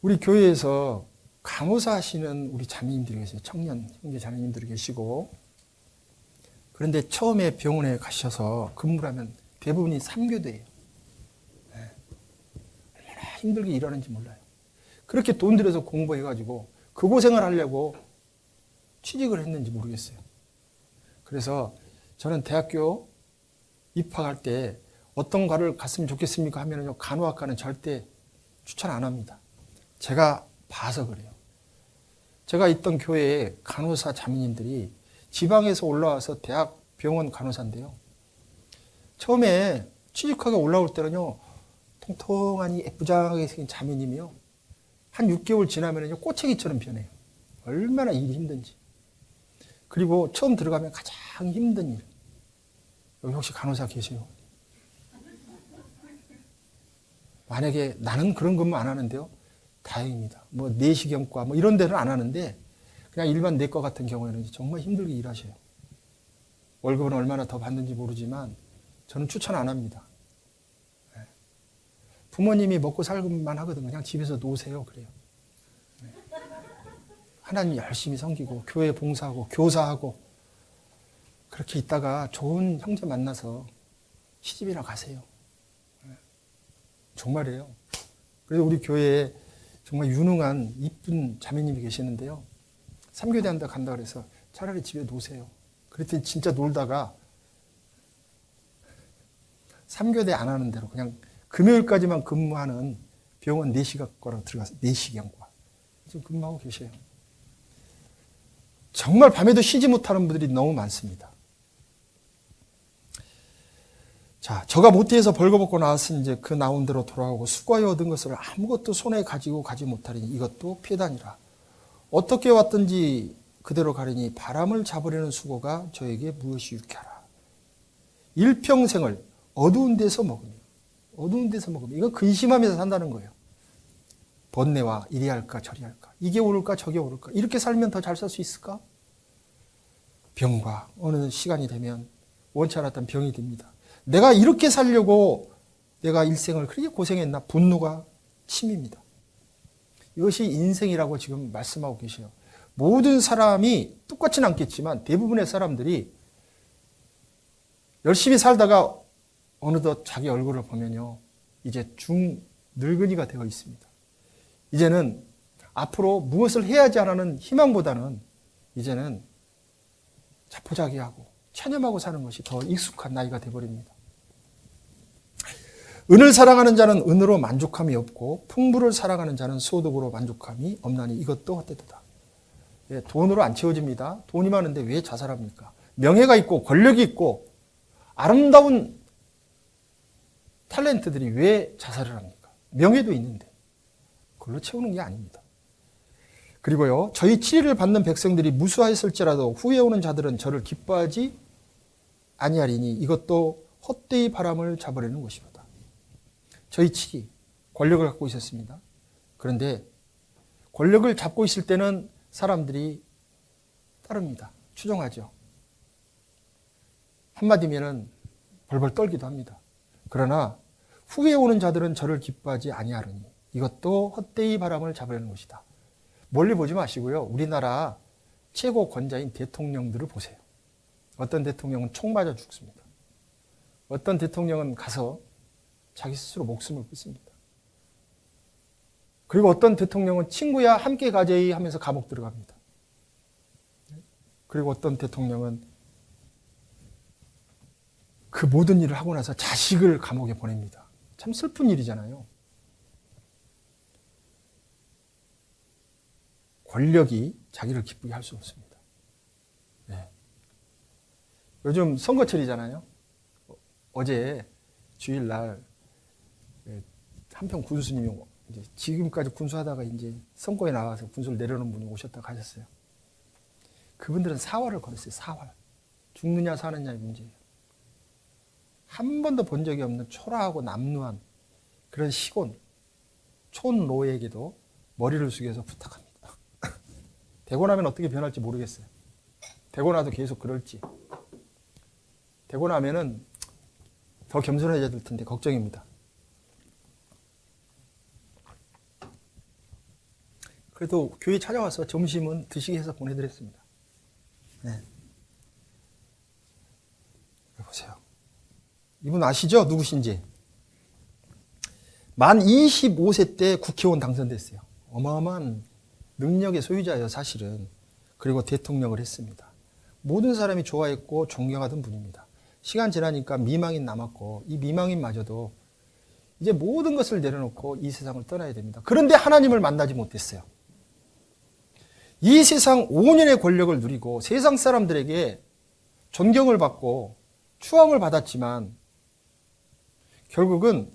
우리 교회에서 간호사 하시는 우리 자매님들이 계세요. 청년 형제 자매님들이 계시고, 그런데 처음에 병원에 가셔서 근무를 하면 대부분이 3교대예요. 얼마나 힘들게 일하는지 몰라요. 그렇게 돈 들여서 공부해가지고 그 고생을 하려고 취직을 했는지 모르겠어요. 그래서 저는 대학교 입학할 때 어떤 과를 갔으면 좋겠습니까 하면요, 간호학과는 절대 추천 안 합니다. 제가 봐서 그래요. 제가 있던 교회에 간호사 자매님들이 지방에서 올라와서 대학 병원 간호사인데요. 처음에 취직하게 올라올 때는요, 통통하니 예쁘장하게 생긴 자매님이요. 한 6개월 지나면요, 꼬챙이처럼 변해요. 얼마나 일이 힘든지. 그리고 처음 들어가면 가장 힘든 일. 여기 혹시 간호사 계세요? 만약에 나는 그런 근무 안 하는데요. 다행입니다. 뭐 내시경과 뭐 이런 데는 안 하는데 그냥 일반 내과 같은 경우에는 정말 힘들게 일하셔요. 월급은 얼마나 더 받는지 모르지만 저는 추천 안 합니다. 부모님이 먹고 살기만 하거든. 그냥 집에서 노세요. 그래요. 하나님 열심히 섬기고 교회 봉사하고 교사하고 그렇게 있다가 좋은 형제 만나서 시집이나 가세요. 정말이에요. 그래서 우리 교회에 정말 유능한 이쁜 자매님이 계시는데요. 3교대 한다 간다 그래서 차라리 집에 노세요. 그랬더니 진짜 놀다가 3교대 안 하는 대로 그냥 금요일까지만 근무하는 병원 내시경과로 들어가서 내시경과 지금 근무하고 계세요. 정말 밤에도 쉬지 못하는 분들이 너무 많습니다. 자, 저가 모태에서 벌거벗고 나왔으니 이제 그 나온 대로 돌아가고 수고하여 얻은 것을 아무것도 손에 가지고 가지 못하리니 이것도 피해다니라. 어떻게 왔든지 그대로 가리니 바람을 잡으려는 수고가 저에게 무엇이 유쾌하라. 일평생을 어두운 데서 먹으며 이거 근심하면서 산다는 거예요. 번뇌와 이리 할까 저리 할까, 이게 오를까 저게 오를까, 이렇게 살면 더 잘 살 수 있을까? 병과 어느 시간이 되면 원치 않았던 병이 듭니다. 내가 이렇게 살려고 내가 일생을 그렇게 고생했나? 분노가 침입니다. 이것이 인생이라고 지금 말씀하고 계세요. 모든 사람이 똑같지는 않겠지만 대부분의 사람들이 열심히 살다가 어느덧 자기 얼굴을 보면요, 이제 중늙은이가 되어 있습니다. 이제는 앞으로 무엇을 해야지 하는 희망보다는 이제는 자포자기하고 체념하고 사는 것이 더 익숙한 나이가 되어버립니다. 은을 사랑하는 자는 은으로 만족함이 없고 풍부를 사랑하는 자는 소득으로 만족함이 없나니 이것도 헛되도다. 예, 돈으로 안 채워집니다. 돈이 많은데 왜 자살합니까? 명예가 있고 권력이 있고 아름다운 탤런트들이 왜 자살을 합니까? 명예도 있는데 그걸로 채우는 게 아닙니다. 그리고요, 저희 치리를 받는 백성들이 무수하였을지라도 후에 오는 자들은 저를 기뻐하지 아니하리니 이것도 헛되이 바람을 잡으려는 것이로다. 저희 치리 권력을 갖고 있었습니다. 그런데 권력을 잡고 있을 때는 사람들이 따릅니다. 추종하죠. 한마디면은 벌벌 떨기도 합니다. 그러나 후에 오는 자들은 저를 기뻐하지 아니하리니 이것도 헛되이 바람을 잡으려는 것이다. 멀리 보지 마시고요, 우리나라 최고 권자인 대통령들을 보세요. 어떤 대통령은 총 맞아 죽습니다. 어떤 대통령은 가서 자기 스스로 목숨을 끊습니다. 그리고 어떤 대통령은 친구야 함께 가재이 하면서 감옥 들어갑니다. 그리고 어떤 대통령은 그 모든 일을 하고 나서 자식을 감옥에 보냅니다. 참 슬픈 일이잖아요. 권력이 자기를 기쁘게 할 수 없습니다. 네. 요즘 선거철이잖아요. 어제 주일날 한평 군수님이 이제 지금까지 군수하다가 이제 선거에 나와서 군수를 내려놓은 분이 오셨다 가셨어요. 그분들은 사활을 걸었어요. 사활. 죽느냐 사느냐의 문제예요. 한 번도 본 적이 없는 초라하고 남루한 그런 시곤, 촌노에게도 머리를 숙여서 부탁합니다. 되고 나면 어떻게 변할지 모르겠어요. 되고 나도 계속 그럴지. 되고 나면은 더 겸손해져야 될 텐데 걱정입니다. 그래도 교회 찾아와서 점심은 드시게 해서 보내드렸습니다. 네. 보세요. 이분 아시죠? 누구신지? 만 25세 때 국회의원 당선됐어요. 어마어마한 능력의 소유자예요, 사실은. 그리고 대통령을 했습니다. 모든 사람이 좋아했고 존경하던 분입니다. 시간 지나니까 미망인 남았고 이 미망인마저도 이제 모든 것을 내려놓고 이 세상을 떠나야 됩니다. 그런데 하나님을 만나지 못했어요. 이 세상 5년의 권력을 누리고 세상 사람들에게 존경을 받고 추앙을 받았지만 결국은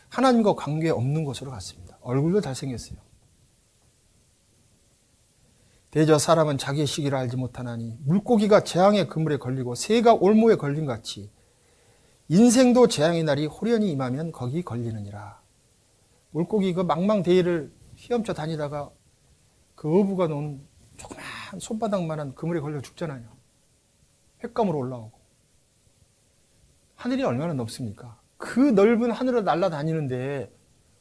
하나님과 관계 없는 곳으로 갔습니다. 얼굴도 잘생겼어요. 대저 사람은 자기의 시기를 알지 못하나니 물고기가 재앙의 그물에 걸리고 새가 올무에 걸린 같이 인생도 재앙의 날이 호련히 임하면 거기 걸리느니라. 물고기 그 망망대해를 헤엄쳐 다니다가 그 어부가 놓은 조그만 손바닥만한 그물에 걸려 죽잖아요. 횟감으로 올라오고. 하늘이 얼마나 넓습니까? 그 넓은 하늘을 날아다니는데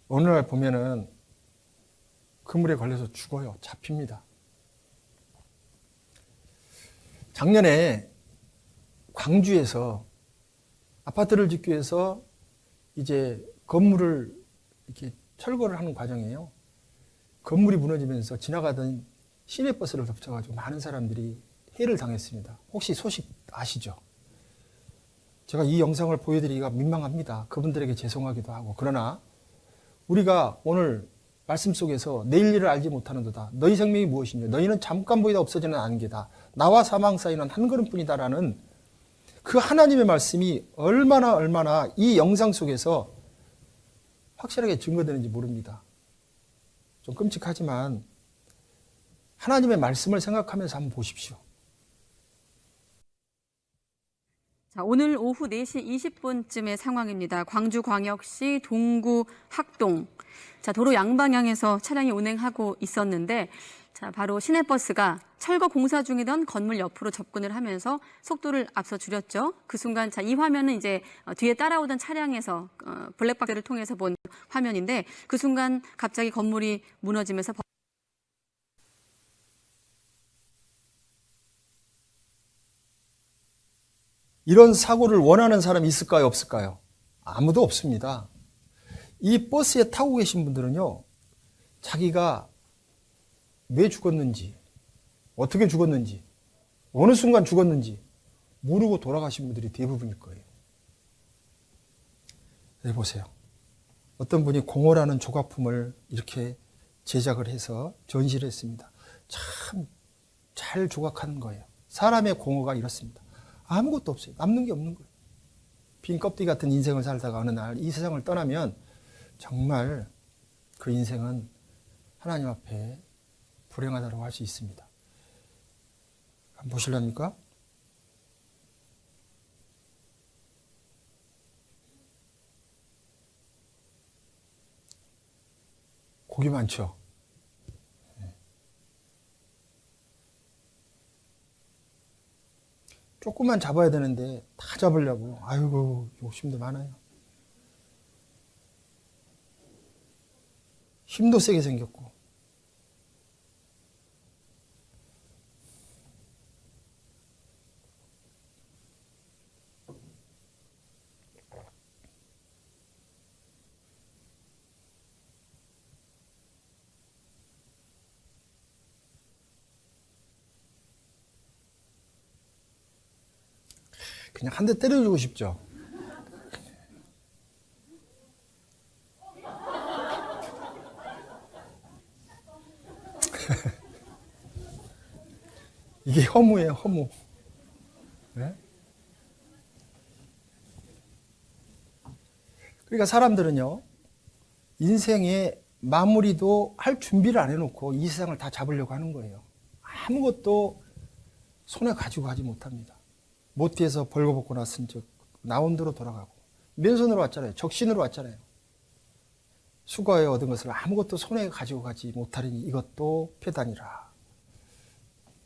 어느 날 보면은 그물에 걸려서 죽어요. 잡힙니다. 작년에 광주에서 아파트를 짓기 위해서 이제 건물을 이렇게 철거를 하는 과정이에요. 건물이 무너지면서 지나가던 시내버스를 덮쳐가지고 많은 사람들이 해를 당했습니다. 혹시 소식 아시죠? 제가 이 영상을 보여드리기가 민망합니다. 그분들에게 죄송하기도 하고. 그러나 우리가 오늘 말씀 속에서 내일 일을 알지 못하는도다. 너희 생명이 무엇이냐? 너희는 잠깐 보이다 없어지는 안개다. 나와 사망 사이는 한 걸음뿐이다라는 그 하나님의 말씀이 얼마나 이 영상 속에서 확실하게 증거되는지 모릅니다. 좀 끔찍하지만 하나님의 말씀을 생각하면서 한번 보십시오. 자, 오늘 오후 4시 20분쯤의 상황입니다. 광주광역시 동구 학동. 자, 도로 양방향에서 차량이 운행하고 있었는데, 자, 바로 시내버스가 철거 공사 중이던 건물 옆으로 접근을 하면서 속도를 앞서 줄였죠. 그 순간, 자, 이 화면은 이제 뒤에 따라오던 차량에서 블랙박스를 통해서 본 화면인데, 그 순간 갑자기 건물이 무너지면서 이런 사고를 원하는 사람이 있을까요? 없을까요? 아무도 없습니다. 이 버스에 타고 계신 분들은요, 자기가 왜 죽었는지, 어떻게 죽었는지, 어느 순간 죽었는지 모르고 돌아가신 분들이 대부분일 거예요. 네, 보세요. 어떤 분이 공허라는 조각품을 이렇게 제작을 해서 전시를 했습니다. 참 잘 조각하는 거예요. 사람의 공허가 이렇습니다. 아무것도 없어요. 남는 게 없는 거예요. 빈 껍데기 같은 인생을 살다가 어느 날 이 세상을 떠나면 정말 그 인생은 하나님 앞에 불행하다고 할 수 있습니다. 한번 보실랍니까? 고기 많죠? 조금만 잡아야 되는데 다 잡으려고 아이고 욕심도 많아요. 힘도 세게 생겼고. 그냥 한 대 때려주고 싶죠. 이게 허무예요, 허무. 네? 그러니까 사람들은요, 인생의 마무리도 할 준비를 안 해놓고 이 세상을 다 잡으려고 하는 거예요. 아무것도 손에 가지고 가지 못합니다. 모티에서 벌거벗고 났은 즉 나온 대로 돌아가고 맨손으로 왔잖아요. 적신으로 왔잖아요. 수거해 얻은 것을 아무것도 손에 가지고 가지 못하리니 이것도 패단이라.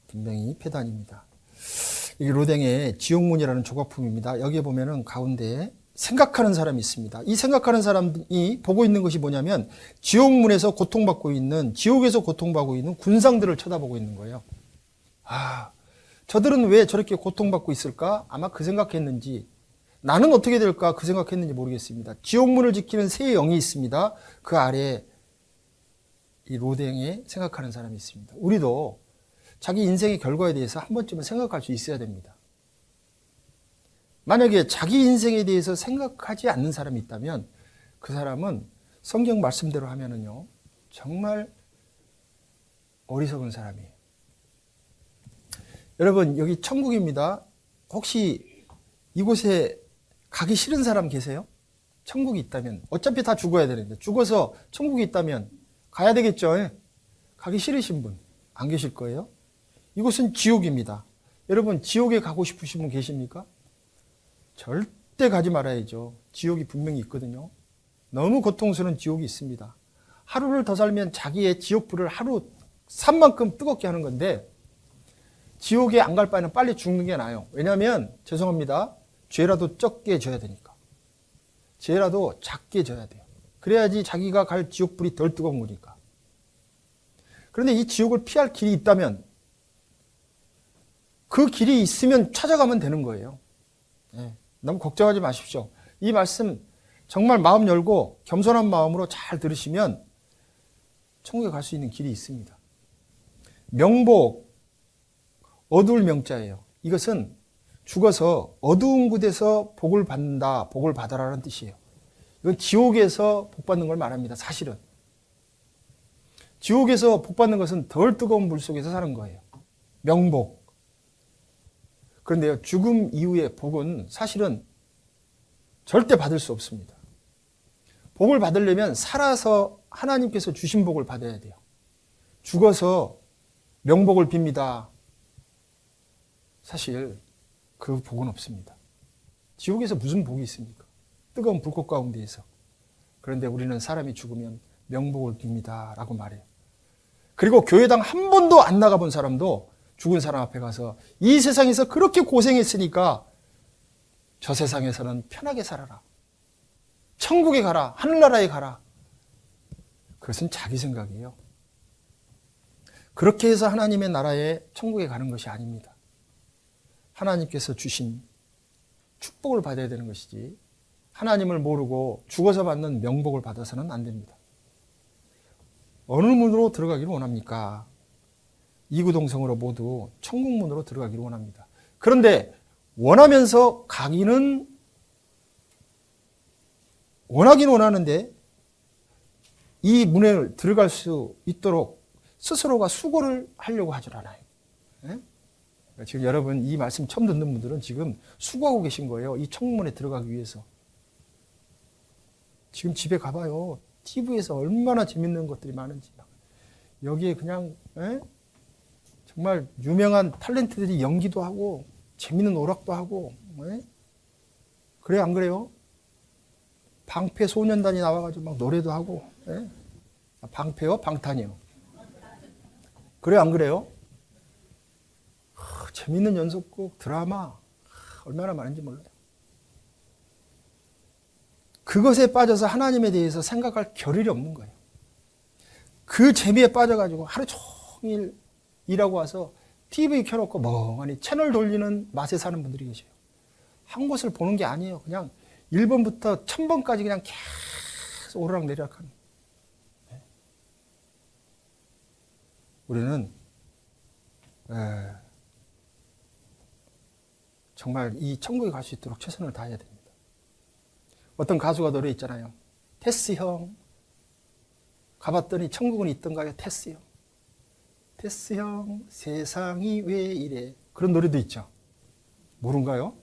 분명히 패단입니다. 이 로댕의 지옥문이라는 조각품입니다. 여기에 보면은 가운데 생각하는 사람이 있습니다. 이 생각하는 사람이 보고 있는 것이 뭐냐면 지옥문에서 고통받고 있는, 지옥에서 고통받고 있는 군상들을 쳐다보고 있는 거예요. 아, 저들은 왜 저렇게 고통받고 있을까? 아마 그 생각했는지, 나는 어떻게 될까? 그 생각했는지 모르겠습니다. 지옥문을 지키는 세 영이 있습니다. 그 아래에 이 로댕에 생각하는 사람이 있습니다. 우리도 자기 인생의 결과에 대해서 한 번쯤은 생각할 수 있어야 됩니다. 만약에 자기 인생에 대해서 생각하지 않는 사람이 있다면 그 사람은 성경 말씀대로 하면은요, 정말 어리석은 사람이에요. 여러분, 여기 천국입니다. 혹시 이곳에 가기 싫은 사람 계세요? 천국이 있다면. 어차피 다 죽어야 되는데, 죽어서 천국이 있다면 가야 되겠죠? 가기 싫으신 분 안 계실 거예요? 이곳은 지옥입니다. 여러분, 지옥에 가고 싶으신 분 계십니까? 절대 가지 말아야죠. 지옥이 분명히 있거든요. 너무 고통스러운 지옥이 있습니다. 하루를 더 살면 자기의 지옥불을 하루 산만큼 뜨겁게 하는 건데, 지옥에 안 갈 바에는 빨리 죽는 게 나아요. 왜냐하면 죄송합니다. 죄라도 적게 져야 되니까. 죄라도 작게 져야 돼요. 그래야지 자기가 갈 지옥불이 덜 뜨거운 거니까. 그런데 이 지옥을 피할 길이 있다면 그 길이 있으면 찾아가면 되는 거예요. 너무 걱정하지 마십시오. 이 말씀 정말 마음 열고 겸손한 마음으로 잘 들으시면 천국에 갈 수 있는 길이 있습니다. 명복, 어두울 명자예요. 이것은 죽어서 어두운 곳에서 복을 받는다, 복을 받아라는 뜻이에요. 이건 지옥에서 복 받는 걸 말합니다. 사실은. 지옥에서 복 받는 것은 덜 뜨거운 물 속에서 사는 거예요. 명복. 그런데요, 죽음 이후의 복은 사실은 절대 받을 수 없습니다. 복을 받으려면 살아서 하나님께서 주신 복을 받아야 돼요. 죽어서 명복을 빕니다. 사실 그 복은 없습니다. 지옥에서 무슨 복이 있습니까? 뜨거운 불꽃 가운데에서. 그런데 우리는 사람이 죽으면 명복을 빕니다 라고 말해요. 그리고 교회당 한 번도 안 나가본 사람도 죽은 사람 앞에 가서 이 세상에서 그렇게 고생했으니까 저 세상에서는 편하게 살아라. 천국에 가라. 하늘나라에 가라. 그것은 자기 생각이에요. 그렇게 해서 하나님의 나라에 천국에 가는 것이 아닙니다. 하나님께서 주신 축복을 받아야 되는 것이지 하나님을 모르고 죽어서 받는 명복을 받아서는 안 됩니다. 어느 문으로 들어가기를 원합니까? 이구동성으로 모두 천국문으로 들어가기를 원합니다. 그런데 원하면서 가기는 원하긴 원하는데 이 문에 들어갈 수 있도록 스스로가 수고를 하려고 하질 않아요. 네? 지금 여러분 이 말씀 처음 듣는 분들은 지금 수고하고 계신 거예요. 이 천국문에 들어가기 위해서. 지금 집에 가봐요. TV에서 얼마나 재밌는 것들이 많은지. 여기에 그냥 정말 유명한 탤런트들이 연기도 하고 재밌는 오락도 하고 그래요 안 그래요? 방패소년단이 나와가지고 막 노래도 하고 방패요? 방탄이요. 그래요 안 그래요? 재밌는 연속곡, 드라마 얼마나 많은지 몰라요. 그것에 빠져서 하나님에 대해서 생각할 겨를이 없는 거예요. 그 재미에 빠져가지고 하루 종일 일하고 와서 TV 켜놓고 멍하니 채널 돌리는 맛에 사는 분들이 계세요. 한 곳을 보는 게 아니에요. 그냥 1번부터 1000번까지 그냥 계속 오르락내리락하는. 우리는 정말 이 천국에 갈 수 있도록 최선을 다해야 됩니다. 어떤 가수가 노래 있잖아요. 테스 형 가봤더니 천국은 있던가요? 테스 형. 테스 형 세상이 왜 이래. 그런 노래도 있죠. 모른가요?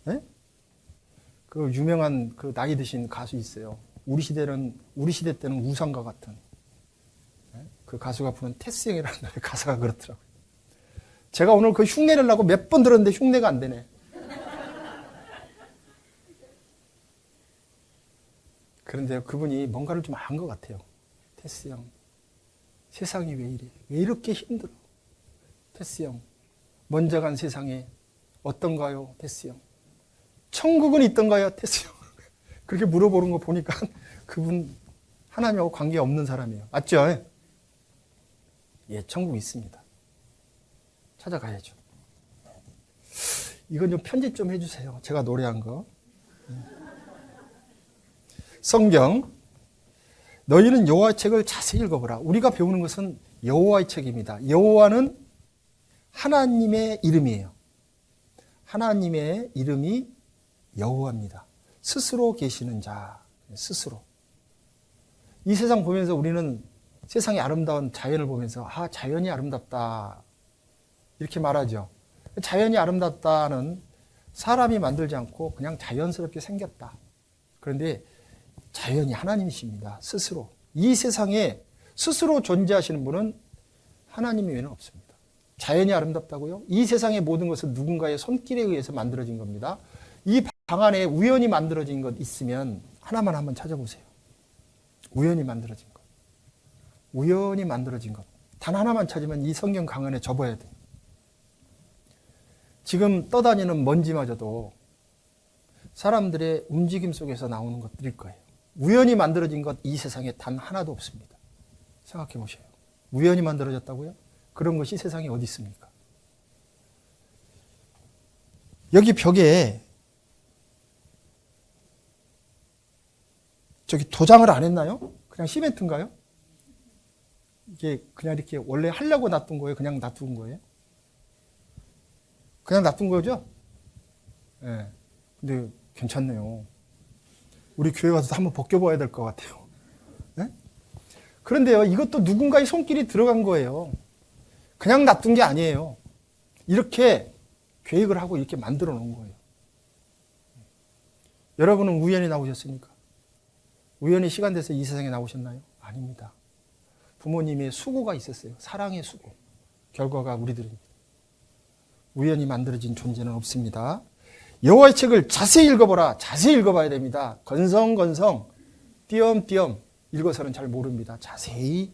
네? 그 유명한 그 나이 드신 가수 있어요. 우리 시대 때는 우상과 같은 그 가수가 부른 테스 형이라는 노래 가사가 그렇더라고요. 제가 오늘 그 흉내를 내려고 몇 번 들었는데 흉내가 안 되네. 그런데 그분이 뭔가를 좀 안 것 같아요. 테스 형, 세상이 왜 이래? 왜 이렇게 힘들어? 테스 형, 먼저 간 세상에 어떤가요? 테스 형. 천국은 있던가요? 테스 형. 그렇게 물어보는 거 보니까 그분 하나님하고 관계 없는 사람이에요. 맞죠? 예, 천국 있습니다. 찾아가야죠. 이건 좀 편집 좀 해주세요. 제가 노래한 거. 성경, 너희는 여호와의 책을 자세히 읽어보라. 우리가 배우는 것은 여호와의 책입니다. 여호와는 하나님의 이름이에요. 하나님의 이름이 여호와입니다. 스스로 계시는 자, 스스로. 이 세상 보면서 우리는 세상의 아름다운 자연을 보면서 자연이 아름답다 이렇게 말하죠. 자연이 아름답다는 사람이 만들지 않고 그냥 자연스럽게 생겼다. 그런데 자연이 하나님이십니다. 스스로. 이 세상에 스스로 존재하시는 분은 하나님 외에는 없습니다. 자연이 아름답다고요? 이 세상의 모든 것은 누군가의 손길에 의해서 만들어진 겁니다. 이 방 안에 우연히 만들어진 것 있으면 하나만 한번 찾아보세요. 우연히 만들어진 것. 우연히 만들어진 것. 단 하나만 찾으면 이 성경 강연에 접어야 돼요. 지금 떠다니는 먼지마저도 사람들의 움직임 속에서 나오는 것들일 거예요. 우연히 만들어진 것 이 세상에 단 하나도 없습니다. 생각해 보세요. 우연히 만들어졌다고요? 그런 것이 세상에 어디 있습니까? 여기 벽에 저기 도장을 안 했나요? 그냥 시멘트인가요? 이게 그냥 이렇게 원래 하려고 놔둔 거예요? 그냥 놔둔 거예요? 그냥 놔둔 거죠? 예. 네. 근데 괜찮네요. 우리 교회 가서 한번 벗겨봐야 될 것 같아요. 네? 그런데요, 이것도 누군가의 손길이 들어간 거예요. 그냥 놔둔 게 아니에요. 이렇게 계획을 하고 이렇게 만들어 놓은 거예요. 여러분은 우연히 나오셨습니까? 우연히 시간 돼서 이 세상에 나오셨나요? 아닙니다. 부모님의 수고가 있었어요. 사랑의 수고. 결과가 우리들입니다. 우연히 만들어진 존재는 없습니다. 여호와의 책을 자세히 읽어보라. 자세히 읽어봐야 됩니다. 건성건성, 띄엄띄엄 읽어서는 잘 모릅니다. 자세히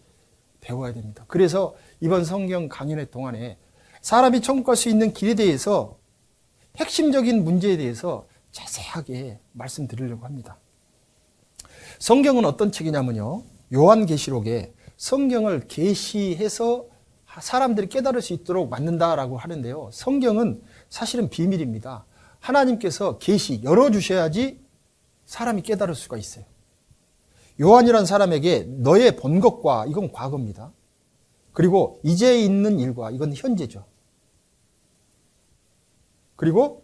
배워야 됩니다. 그래서 이번 성경 강연회 동안에 사람이 천국 갈 수 있는 길에 대해서 핵심적인 문제에 대해서 자세하게 말씀드리려고 합니다. 성경은 어떤 책이냐면요. 요한계시록에 성경을 계시해서 사람들이 깨달을 수 있도록 만든다라고 하는데요. 성경은 사실은 비밀입니다. 하나님께서 계시 열어주셔야지 사람이 깨달을 수가 있어요. 요한이라는 사람에게 너의 본 것과 이건 과거입니다. 그리고 이제 있는 일과 이건 현재죠. 그리고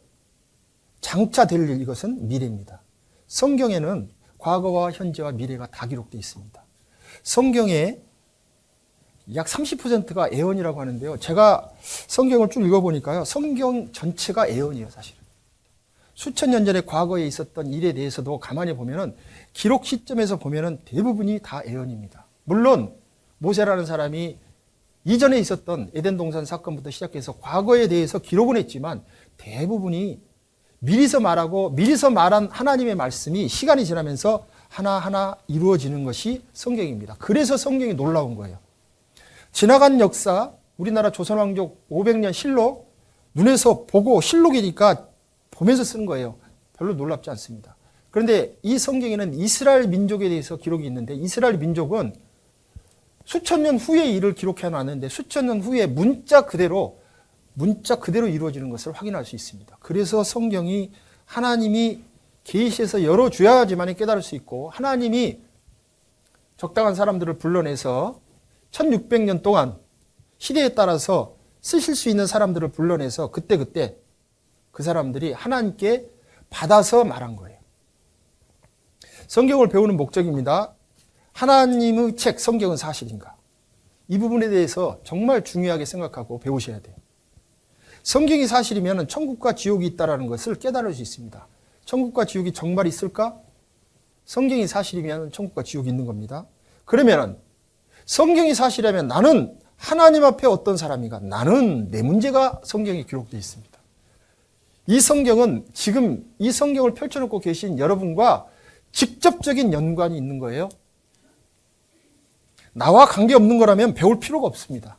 장차 될 일 이것은 미래입니다. 성경에는 과거와 현재와 미래가 다 기록되어 있습니다. 성경에 약 30%가 애언이라고 하는데요. 제가 성경을 쭉 읽어보니까요. 성경 전체가 애언이에요, 사실은. 수천 년 전에 과거에 있었던 일에 대해서도 가만히 보면은 기록 시점에서 보면은 대부분이 다 애언입니다. 물론 모세라는 사람이 이전에 있었던 에덴 동산 사건부터 시작해서 과거에 대해서 기록은 했지만 대부분이 미리서 말하고 미리서 말한 하나님의 말씀이 시간이 지나면서 하나하나 이루어지는 것이 성경입니다. 그래서 성경이 놀라운 거예요. 지나간 역사, 우리나라 조선왕족 500년 실록, 눈에서 보고 실록이니까 보면서 쓰는 거예요. 별로 놀랍지 않습니다. 그런데 이 성경에는 이스라엘 민족에 대해서 기록이 있는데 이스라엘 민족은 수천 년 후의 일을 기록해 놨는데 수천 년 후에 문자 그대로 이루어지는 것을 확인할 수 있습니다. 그래서 성경이 하나님이 계시해서 열어줘야지만 깨달을 수 있고 하나님이 적당한 사람들을 불러내서 1600년 동안 시대에 따라서 쓰실 수 있는 사람들을 불러내서 그때 그 사람들이 하나님께 받아서 말한 거예요. 성경을 배우는 목적입니다. 하나님의 책 성경은 사실인가? 이 부분에 대해서 정말 중요하게 생각하고 배우셔야 돼요. 성경이 사실이면 천국과 지옥이 있다는 것을 깨달을 수 있습니다. 천국과 지옥이 정말 있을까? 성경이 사실이면 천국과 지옥이 있는 겁니다. 그러면 성경이 사실이라면 나는 하나님 앞에 어떤 사람인가? 나는 내 문제가 성경에 기록되어 있습니다. 이 성경은 지금 이 성경을 펼쳐놓고 계신 여러분과 직접적인 연관이 있는 거예요. 나와 관계없는 거라면 배울 필요가 없습니다.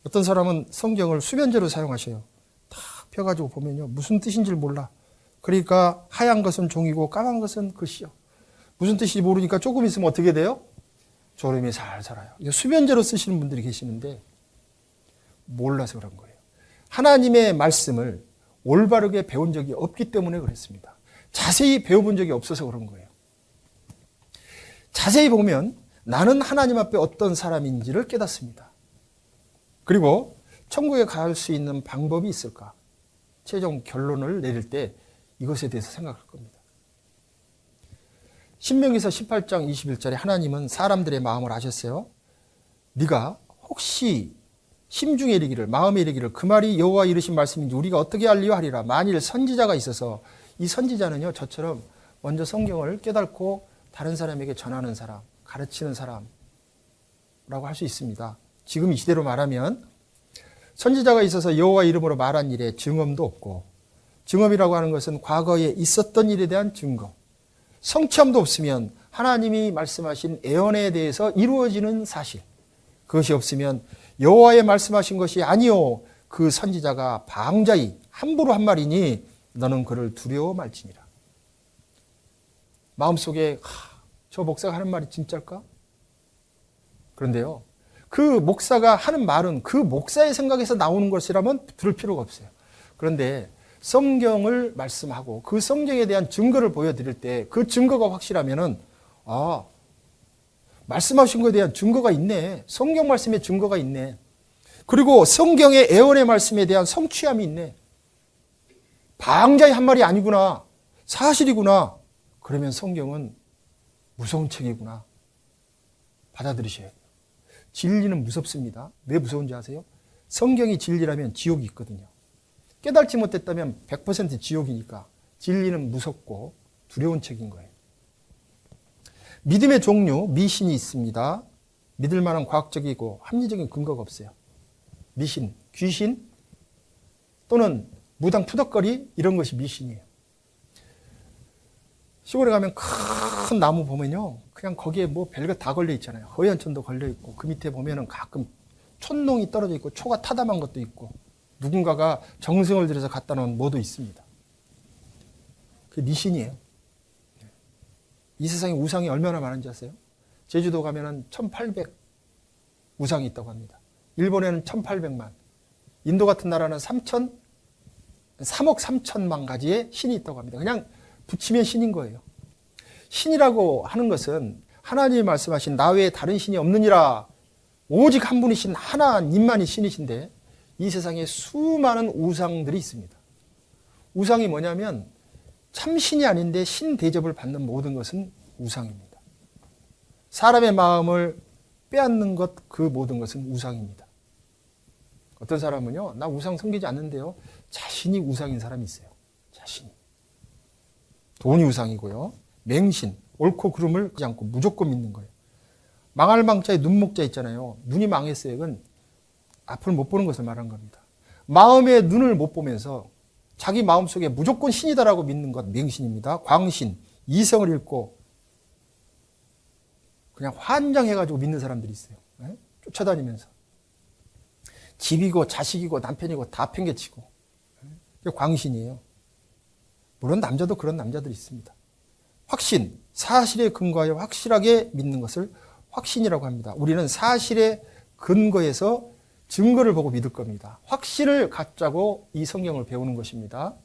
어떤 사람은 성경을 수면제로 사용하셔요. 다 펴가지고 보면요, 무슨 뜻인지 몰라. 그러니까 하얀 것은 종이고 까만 것은 글씨요. 무슨 뜻인지 모르니까 조금 있으면 어떻게 돼요? 졸음이 살살아요. 이거 수면제로 쓰시는 분들이 계시는데 몰라서 그런 거예요. 하나님의 말씀을 올바르게 배운 적이 없기 때문에 그랬습니다. 자세히 배워본 적이 없어서 그런 거예요. 자세히 보면 나는 하나님 앞에 어떤 사람인지를 깨닫습니다. 그리고 천국에 갈 수 있는 방법이 있을까? 최종 결론을 내릴 때 이것에 대해서 생각할 겁니다. 신명기서 18장 21절에 하나님은 사람들의 마음을 아셨어요. 네가 혹시 심중에 이르기를 마음에 이르기를 그 말이 여호와 이르신 말씀인지 우리가 어떻게 알리요 하리라. 만일 선지자가 있어서 이 선지자는요, 저처럼 먼저 성경을 깨닫고 다른 사람에게 전하는 사람, 가르치는 사람라고 할 수 있습니다. 지금 이 시대로 말하면 선지자가 있어서 여호와 이름으로 말한 일에 증언도 없고, 증언이라고 하는 것은 과거에 있었던 일에 대한 증거, 성취함도 없으면 하나님이 말씀하신 예언에 대해서 이루어지는 사실, 그것이 없으면 여호와의 말씀하신 것이 아니요 그 선지자가 방자히 함부로 한 말이니 너는 그를 두려워 말지니라. 마음속에 저 목사가 하는 말이 진짜일까? 그런데요, 그 목사가 하는 말은 그 목사의 생각에서 나오는 것이라면 들을 필요가 없어요. 그런데 성경을 말씀하고 그 성경에 대한 증거를 보여드릴 때 그 증거가 확실하면은 말씀하신 것에 대한 증거가 있네. 성경 말씀에 증거가 있네. 그리고 성경의 예언의 말씀에 대한 성취함이 있네. 방자의 한 말이 아니구나. 사실이구나. 그러면 성경은 무서운 책이구나. 받아들이셔야 돼요. 진리는 무섭습니다. 왜 무서운지 아세요? 성경이 진리라면 지옥이 있거든요. 깨닫지 못했다면 100% 지옥이니까 진리는 무섭고 두려운 책인 거예요. 믿음의 종류, 미신이 있습니다. 믿을 만한 과학적이고 합리적인 근거가 없어요. 미신, 귀신 또는 무당 푸덕거리 이런 것이 미신이에요. 시골에 가면 큰 나무 보면요, 그냥 거기에 뭐 별것 다 걸려 있잖아요. 허연천도 걸려 있고 그 밑에 보면은 가끔 촌농이 떨어져 있고 초가 타담한 것도 있고 누군가가 정성을 들여서 갖다 놓은 뭐도 있습니다. 그게 미신이에요. 이 세상에 우상이 얼마나 많은지 아세요? 제주도 가면은 1800 우상이 있다고 합니다. 일본에는 1800만, 인도 같은 나라는 3억 3천만 가지의 신이 있다고 합니다. 그냥 붙이면 신인 거예요. 신이라고 하는 것은 하나님이 말씀하신 나 외에 다른 신이 없느니라, 오직 한 분이신 하나님만이 신이신데 이 세상에 수많은 우상들이 있습니다. 우상이 뭐냐면 참신이 아닌데 신 대접을 받는 모든 것은 우상입니다. 사람의 마음을 빼앗는 것, 그 모든 것은 우상입니다. 어떤 사람은요, 나 우상 섬기지 않는데요, 자신이 우상인 사람이 있어요. 자신이. 돈이 우상이고요. 맹신, 옳고 그름을 그지 않고 무조건 믿는 거예요. 망할 망자에 눈목자 있잖아요. 눈이 망했어요. 이건 앞을 못 보는 것을 말한 겁니다. 마음의 눈을 못 보면서 자기 마음속에 무조건 신이다라고 믿는 것, 맹신입니다. 광신, 이성을 잃고 그냥 환장해가지고 믿는 사람들이 있어요. 네? 쫓아다니면서. 집이고 자식이고 남편이고 다 팽개치고. 그게 광신이에요. 물론 남자도 그런 남자들이 있습니다. 확신, 사실에 근거하여 확실하게 믿는 것을 확신이라고 합니다. 우리는 사실에 근거해서 증거를 보고 믿을 겁니다. 확신을 갖자고 이 성경을 배우는 것입니다.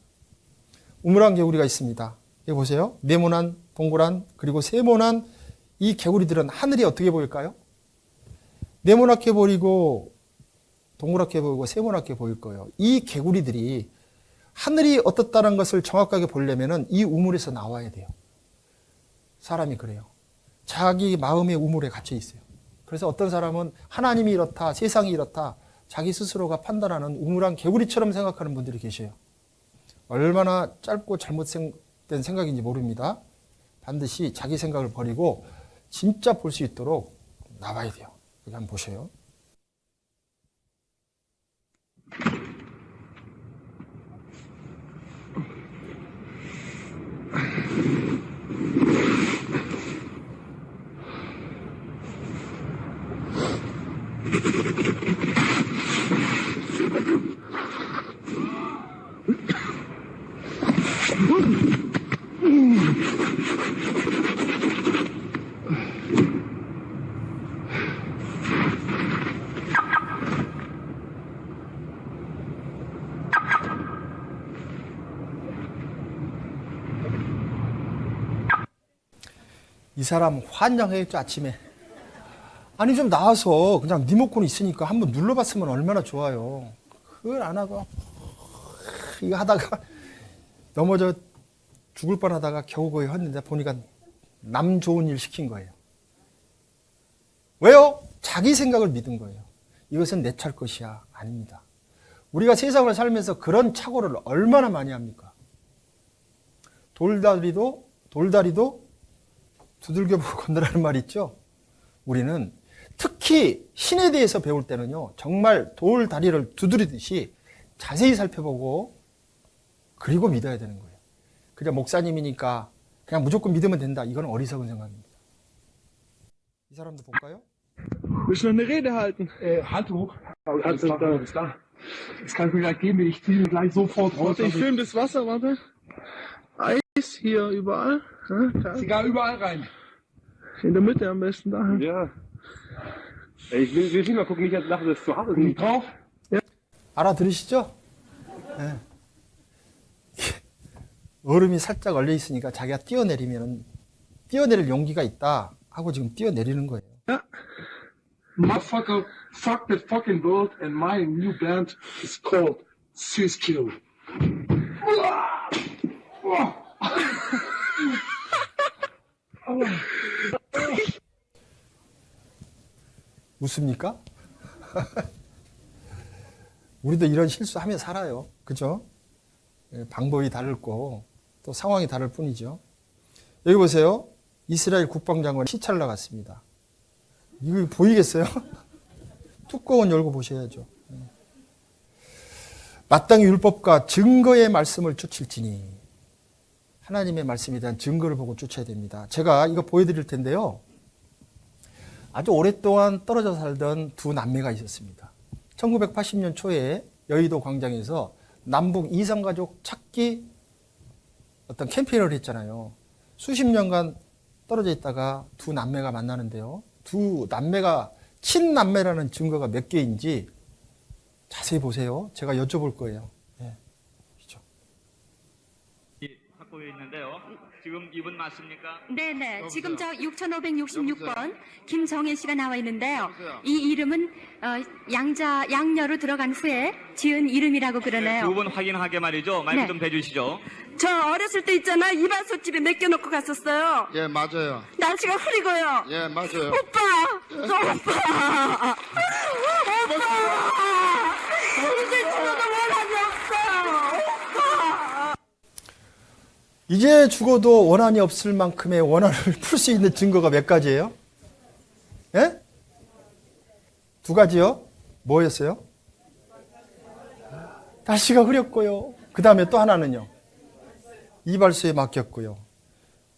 우물안 개구리가 있습니다. 여기 보세요. 네모난, 동그란, 그리고 세모난 이 개구리들은 하늘이 어떻게 보일까요? 네모나게 보이고 동그랗게 보이고 세모나게 보일 거예요. 이 개구리들이 하늘이 어떻다는 것을 정확하게 보려면 이 우물에서 나와야 돼요. 사람이 그래요. 자기 마음의 우물에 갇혀 있어요. 그래서 어떤 사람은 하나님이 이렇다, 세상이 이렇다, 자기 스스로가 판단하는 우물안 개구리처럼 생각하는 분들이 계셔요. 얼마나 짧고 잘못된 생각인지 모릅니다. 반드시 자기 생각을 버리고 진짜 볼 수 있도록 나와야 돼요. 여기 한번 보셔요. 이 사람 환장했죠, 아침에. 아니, 좀 나와서 그냥 리모컨 있으니까 한번 눌러봤으면 얼마나 좋아요. 그걸 안 하고, 이거 하다가 넘어져 죽을 뻔 하다가 겨우 거의 했는데 보니까 남 좋은 일 시킨 거예요. 왜요? 자기 생각을 믿은 거예요. 이것은 내 찰 것이야. 아닙니다. 우리가 세상을 살면서 그런 착오를 얼마나 많이 합니까? 돌다리도 두들겨보고 건너라는 말이 있죠. 우리는 특히 신에 대해서 배울 때는요, 정말 돌다리를 두드리듯이 자세히 살펴보고 그리고 믿어야 되는 거예요. 그냥 목사님이니까 그냥 무조건 믿으면 된다. 이건 어리석은 생각입니다. 이 사람도 볼까요? Müssen wir eine Rede halten? Hand hoch. Hand hoch, da. Ist da. Das kann ich mir gleich geben. Ich ziehe gleich sofort raus. Warte, ich filme das Wasser, warte. Eis hier überall. Ja, da. Ist egal, überall rein. In der Mitte am besten da. Ja. Ich will nicht mal gucken, nicht als Lache, das ist zu hart ist. Nicht drauf. 알아들으시죠? 네. 얼음이 살짝 얼려 있으니까 자기가 뛰어내리면 뛰어내릴 용기가 있다 하고 지금 뛰어내리는 거예요. Ja. Motherfucker, fuck the fucking world and my new band is called Siskill. 웃습니까? 우리도 이런 실수하며 살아요. 그죠? 방법이 다르고 또 상황이 다를 뿐이죠. 여기 보세요. 이스라엘 국방장관이 시찰을 나갔습니다. 이거 보이겠어요? 뚜껑은 열고 보셔야죠. 마땅히 율법과 증거의 말씀을 쫓을지니 하나님의 말씀에 대한 증거를 보고 쫓아야 됩니다. 제가 이거 보여드릴 텐데요. 아주 오랫동안 떨어져 살던 두 남매가 있었습니다. 1980년 초에 여의도 광장에서 남북 이산가족 찾기 어떤 캠페인을 했잖아요. 수십 년간 떨어져 있다가 두 남매가 만나는데요. 두 남매가 친남매라는 증거가 몇 개인지 자세히 보세요. 제가 여쭤볼 거예요. 네. 그렇죠. 확보해 있는데요. 지금 이분 맞습니까? 네네. 지금 저 6566번 김정혜 씨가 나와 있는데요. 이 이름은 양녀로 들어간 후에 지은 이름이라고 그러네요. 두 분 확인하게 말이죠. 마이크 네. 좀 대주시죠. 저 어렸을 때 있잖아. 이발소집에 맡겨놓고 갔었어요. 예, 맞아요. 날씨가 흐리고요. 예, 맞아요. 오빠! 오빠! 오빠! 이제 죽어도 원한이 없어! 오빠! 이제 죽어도 원한이 없을 만큼의 원한을 풀 수 있는 증거가 몇 가지예요? 예? 두 가지요? 뭐였어요? 날씨가 흐렸고요. 그 다음에 또 하나는요? 이발소에 맡겼고요.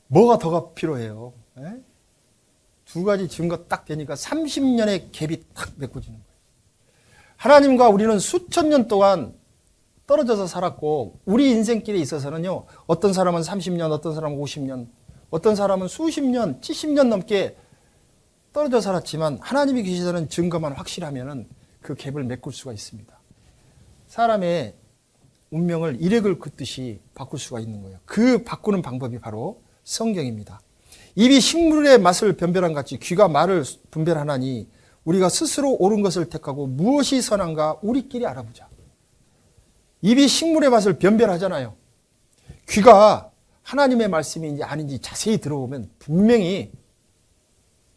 뭐가 더 필요해요? 예? 두 가지 증거 딱 되니까 30년의 갭이 탁 메꿔지는 거예요. 하나님과 우리는 수천 년 동안 떨어져서 살았고 우리 인생길에 있어서는요. 어떤 사람은 30년, 어떤 사람은 50년, 어떤 사람은 수십 년, 70년 넘게 떨어져 살았지만 하나님이 계시다는 증거만 확실하면은 그 갭을 메꿀 수가 있습니다. 사람의 운명을 일획을 긋듯이 바꿀 수가 있는 거예요. 그 바꾸는 방법이 바로 성경입니다. 입이 식물의 맛을 변별한 같이 귀가 말을 분별하나니 우리가 스스로 옳은 것을 택하고 무엇이 선한가 우리끼리 알아보자. 입이 식물의 맛을 변별하잖아요. 귀가 하나님의 말씀인지 아닌지 자세히 들어보면 분명히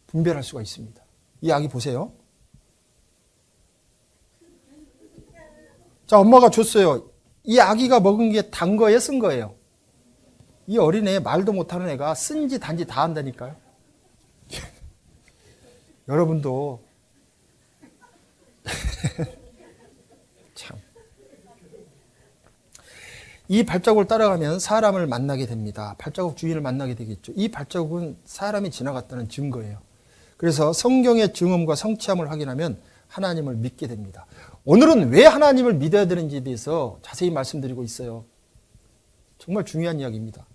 분별할 수가 있습니다. 이 아기 보세요. 자, 엄마가 줬어요. 이 아기가 먹은 게 단 거예요, 쓴 거예요? 이 어린애 말도 못하는 애가 쓴지 단지 다 한다니까요. 여러분도 참. 이 발자국을 따라가면 사람을 만나게 됩니다. 발자국 주인을 만나게 되겠죠. 이 발자국은 사람이 지나갔다는 증거예요. 그래서 성경의 증언과 성취함을 확인하면 하나님을 믿게 됩니다. 오늘은 왜 하나님을 믿어야 되는지에 대해서 자세히 말씀드리고 있어요. 정말 중요한 이야기입니다.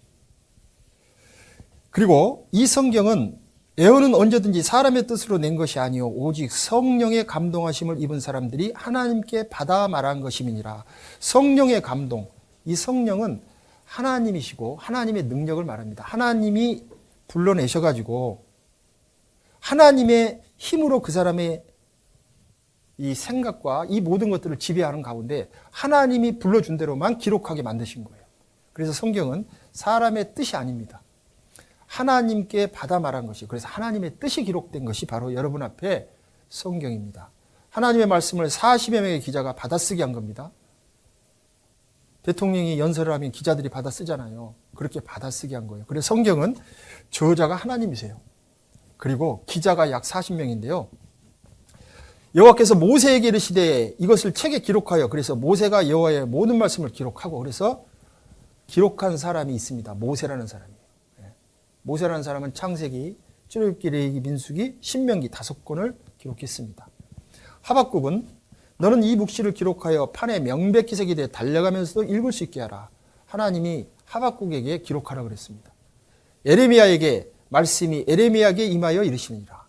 그리고 이 성경은 예언은 언제든지 사람의 뜻으로 낸 것이 아니요 오직 성령의 감동하심을 입은 사람들이 하나님께 받아 말한 것임이니라. 성령의 감동, 이 성령은 하나님이시고 하나님의 능력을 말합니다. 하나님이 불러내셔가지고 하나님의 힘으로 그 사람의 이 생각과 이 모든 것들을 지배하는 가운데 하나님이 불러준 대로만 기록하게 만드신 거예요. 그래서 성경은 사람의 뜻이 아닙니다. 하나님께 받아 말한 것이, 그래서 하나님의 뜻이 기록된 것이 바로 여러분 앞에 성경입니다. 하나님의 말씀을 40여 명의 기자가 받아쓰기 한 겁니다. 대통령이 연설을 하면 기자들이 받아쓰잖아요. 그렇게 받아쓰기 한 거예요. 그래서 성경은 저자가 하나님이세요. 그리고 기자가 약 40명인데요. 여호와께서 모세에게 이르시되 이것을 책에 기록하여, 그래서 모세가 여호와의 모든 말씀을 기록하고, 그래서 기록한 사람이 있습니다. 모세라는 사람이에요. 모세라는 사람은 창세기, 출애굽기, 레위기, 민수기, 신명기 5권을 기록했습니다. 하박국은 너는 이 묵시를 기록하여 판에 명백히 새기되 달려가면서도 읽을 수 있게 하라. 하나님이 하박국에게 기록하라 그랬습니다. 에레미야에게 말씀이 에레미야에게 임하여 이르시니라.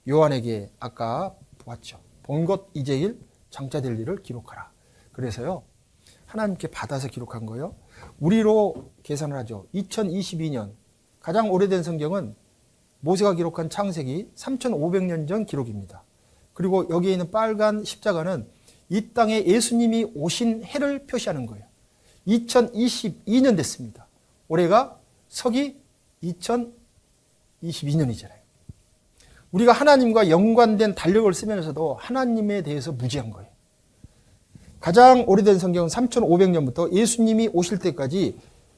요한에게 아까 보았죠. 본 것 이제일 장차될 일을 기록하라. 그래서요, 하나님께 받아서 기록한 거예요. 우리로 계산을 하죠. 2022년 가장 오래된 성경은 모세가 기록한 창세기 3500년 전 기록입니다. 그리고 여기에 있는 빨간 십자가는 이 땅에 예수님이 오신 해를 표시하는 거예요. 2022년 됐습니다. 올해가 서기 2022년이잖아요. 우리가 하나님과 연관된 달력을 쓰면서도 하나님에 대해서 무지한 거예요. 가장 오래된 성경은 3500년부터 예수님이 오실 때까지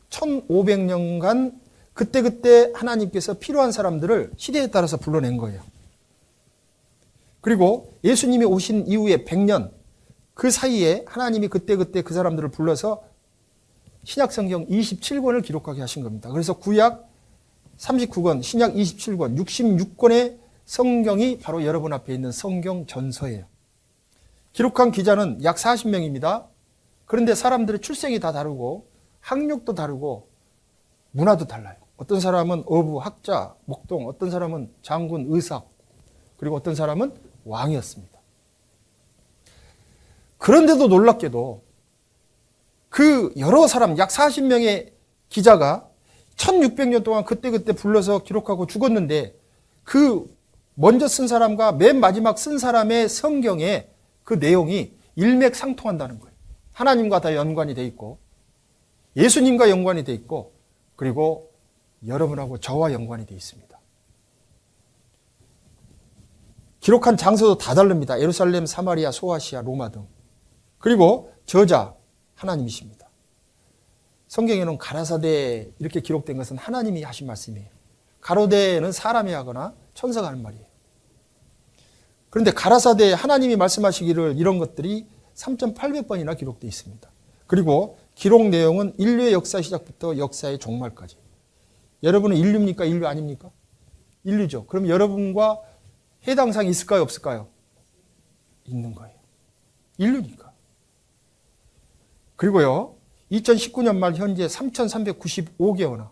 1500년간 그때그때 하나님께서 필요한 사람들을 시대에 따라서 불러낸 거예요. 그리고 예수님이 오신 이후에 100년, 그 사이에 하나님이 그때그때 그 사람들을 불러서 신약성경 27권을 기록하게 하신 겁니다. 그래서 구약 39권, 신약 27권, 66권의 성경이 바로 여러분 앞에 있는 성경 전서예요. 기록한 기자는 약 40명입니다. 그런데 사람들의 출생이 다 다르고 학력도 다르고 문화도 달라요. 어떤 사람은 어부, 학자, 목동, 어떤 사람은 장군, 의사, 그리고 어떤 사람은 왕이었습니다. 그런데도 놀랍게도 그 여러 사람, 약 40명의 기자가 1600년 동안 그때그때 불러서 기록하고 죽었는데 그 먼저 쓴 사람과 맨 마지막 쓴 사람의 성경에 그 내용이 일맥상통한다는 거예요. 하나님과 다 연관이 돼 있고 예수님과 연관이 돼 있고 그리고 여러분하고 저와 연관이 돼 있습니다. 기록한 장소도 다 다릅니다. 예루살렘, 사마리아, 소아시아, 로마 등. 그리고 저자 하나님이십니다. 성경에는 가라사대 이렇게 기록된 것은 하나님이 하신 말씀이에요. 가로대는 사람이 하거나 천사가 하는 말이에요. 그런데 가라사대에 하나님이 말씀하시기를 이런 것들이 3,800번이나 기록되어 있습니다. 그리고 기록 내용은 인류의 역사 시작부터 역사의 종말까지. 여러분은 인류입니까? 인류 아닙니까? 인류죠. 그럼 여러분과 해당 사항이 있을까요? 없을까요? 있는 거예요. 인류니까. 그리고요, 2019년 말 현재 3,395개월나,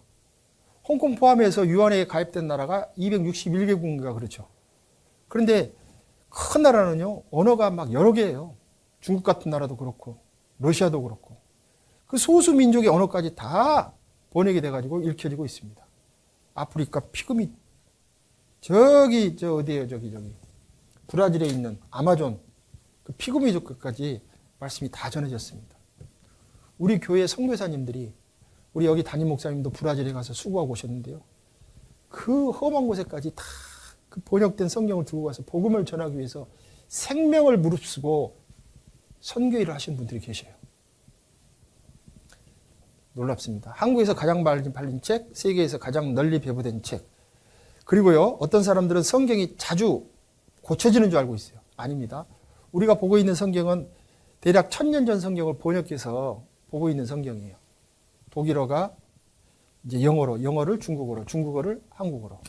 홍콩 포함해서 유엔에 가입된 나라가 261개국인가 그렇죠. 그런데 큰 나라는요, 언어가 막 여러 개예요. 중국 같은 나라도 그렇고, 러시아도 그렇고. 그 소수 민족의 언어까지 다 번역이 돼가지고 읽혀지고 있습니다. 아프리카 피그미, 어디에요, 저기. 브라질에 있는 아마존, 그 피그미족까지 말씀이 다 전해졌습니다. 우리 교회 선교사님들이, 우리 여기 담임 목사님도 브라질에 가서 수고하고 오셨는데요. 그 험한 곳에까지 다 그 번역된 성경을 들고 가서 복음을 전하기 위해서 생명을 무릅쓰고 선교 일을 하시는 분들이 계셔요. 놀랍습니다. 한국에서 가장 많이 팔린 책, 세계에서 가장 널리 배부된 책. 그리고요, 어떤 사람들은 성경이 자주 고쳐지는 줄 알고 있어요. 아닙니다. 우리가 보고 있는 성경은 대략 1000년 전 성경을 번역해서 보고 있는 성경이에요. 독일어가 이제 영어로, 영어를 중국어로, 중국어를 한국어로.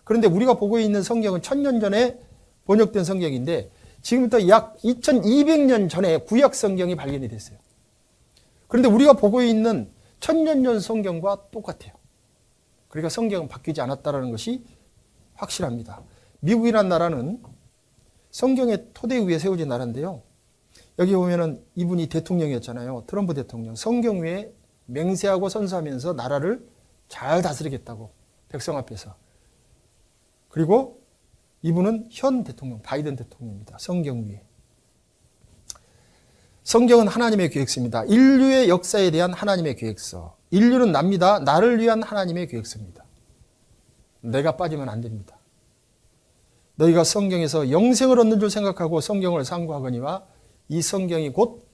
그런데 우리가 보고 있는 성경은 1000년 전에 번역된 성경인데 지금부터 약 2200년 전에 구약 성경이 발견이 됐어요. 그런데 우리가 보고 있는 천년전 성경과 똑같아요. 그러니까 성경은 바뀌지 않았다는 것이 확실합니다. 미국이라는 나라는 성경의 토대 위에 세워진 나라인데요. 여기 보면은 이분이 대통령이었잖아요. 트럼프 대통령. 성경 위에 맹세하고 선서하면서 나라를 잘 다스리겠다고 백성 앞에서. 그리고 이분은 현 대통령, 바이든 대통령입니다. 성경 위에. 성경은 하나님의 계획서입니다. 인류의 역사에 대한 하나님의 계획서. 인류는 납니다. 나를 위한 하나님의 계획서입니다. 내가 빠지면 안 됩니다. 너희가 성경에서 영생을 얻는 줄 생각하고 성경을 상고하거니와 이 성경이 곧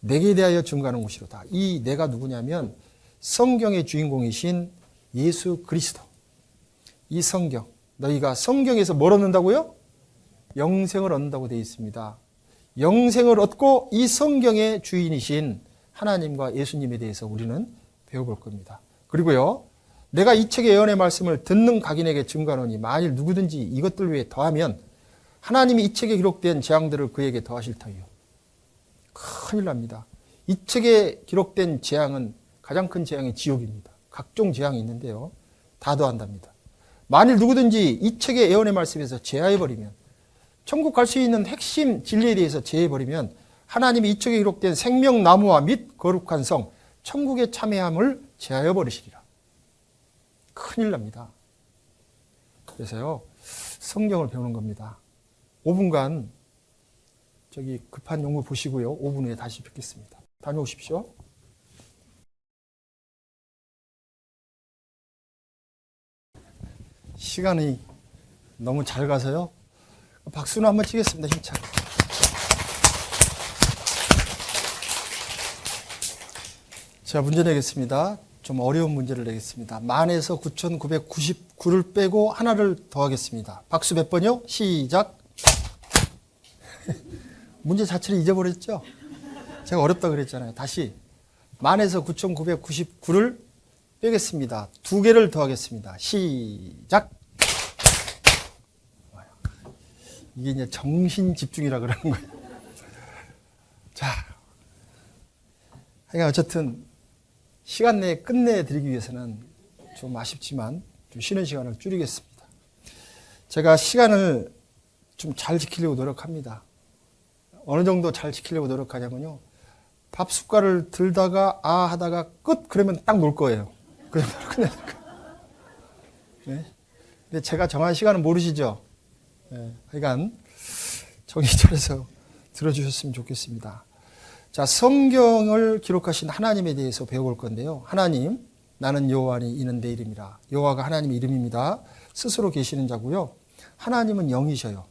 내게 대하여 증거하는 것이로다. 이 내가 누구냐면 성경의 주인공이신 예수 그리스도. 이 성경. 너희가 성경에서 뭘 얻는다고요? 영생을 얻는다고 되어 있습니다. 영생을 얻고 이 성경의 주인이신 하나님과 예수님에 대해서 우리는 배워볼 겁니다. 그리고요, 내가 이 책의 예언의 말씀을 듣는 각인에게 증거하노니 만일 누구든지 이것들 위에 더하면 하나님이 이 책에 기록된 재앙들을 그에게 더하실 터이요. 큰일 납니다. 이 책에 기록된 재앙은 가장 큰 재앙이 지옥입니다. 각종 재앙이 있는데요. 다 더한답니다. 만일 누구든지 이 책의 예언의 말씀에서 제하해버리면, 천국 갈 수 있는 핵심 진리에 대해서 제해버리면 하나님이 이 책에 기록된 생명나무와 및 거룩한 성, 천국의 참여함을 제하여버리시리라. 큰일 납니다. 그래서요, 성경을 배우는 겁니다. 5분간 저기 급한 용무 보시고요. 5분 후에 다시 뵙겠습니다. 다녀오십시오. 시간이 너무 잘 가서요. 박수는 한번 치겠습니다. 힘차게. 자, 문제 내겠습니다. 좀 어려운 문제를 내겠습니다. 만에서 9,999를 빼고 하나를 더하겠습니다. 박수 몇 번이요? 시작. 문제 자체를 잊어버렸죠? 제가 어렵다 그랬잖아요. 다시. 만에서 9,999를 빼겠습니다. 2개를 더하겠습니다. 시작. 이게 이제 정신 집중이라 그러는 거예요. 자, 하여간 어쨌든 시간 내에 끝내드리기 위해서는 좀 아쉽지만 좀 쉬는 시간을 줄이겠습니다. 제가 시간을 좀 잘 지키려고 노력합니다. 어느 정도 잘 지키려고 노력하냐면요. 밥 숟갈을 들다가 아 하다가 끝 그러면 딱 놓을 거예요. 그러면 끝내는 거예요. 네? 근데 제가 정한 시간은 모르시죠? 네. 하여간 정신 차려서 들어주셨으면 좋겠습니다. 자, 성경을 기록하신 하나님에 대해서 배워볼 건데요. 하나님, 나는 여호와니 이는 내 이름이라. 여호와가 하나님의 이름입니다. 스스로 계시는 자고요. 하나님은 영이셔요.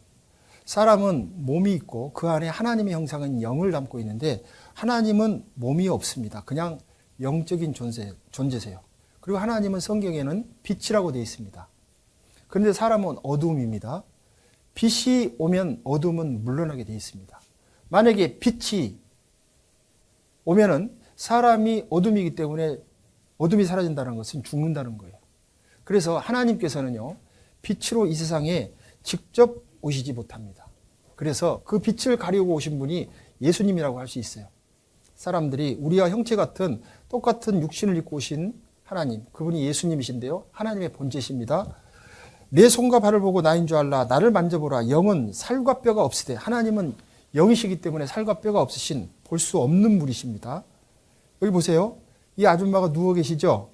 사람은 몸이 있고 그 안에 하나님의 형상은 영을 담고 있는데 하나님은 몸이 없습니다. 그냥 영적인 존재세요. 그리고 하나님은 성경에는 빛이라고 되어 있습니다. 그런데 사람은 어두움입니다. 빛이 오면 어둠은 물러나게 되어 있습니다. 만약에 빛이 오면은 사람이 어둠이기 때문에 어둠이 사라진다는 것은 죽는다는 거예요. 그래서 하나님께서는요, 빛으로 이 세상에 직접 오시지 못합니다. 그래서 그 빛을 가리고 오신 분이 예수님이라고 할 수 있어요. 사람들이 우리와 형체 같은 똑같은 육신을 입고 오신 하나님, 그분이 예수님이신데요. 하나님의 본체십니다. 내 손과 발을 보고 나인 줄 알라. 나를 만져보라. 영은 살과 뼈가 없으되, 하나님은 영이시기 때문에 살과 뼈가 없으신 볼 수 없는 분이십니다. 여기 보세요. 이 아줌마가 누워 계시죠?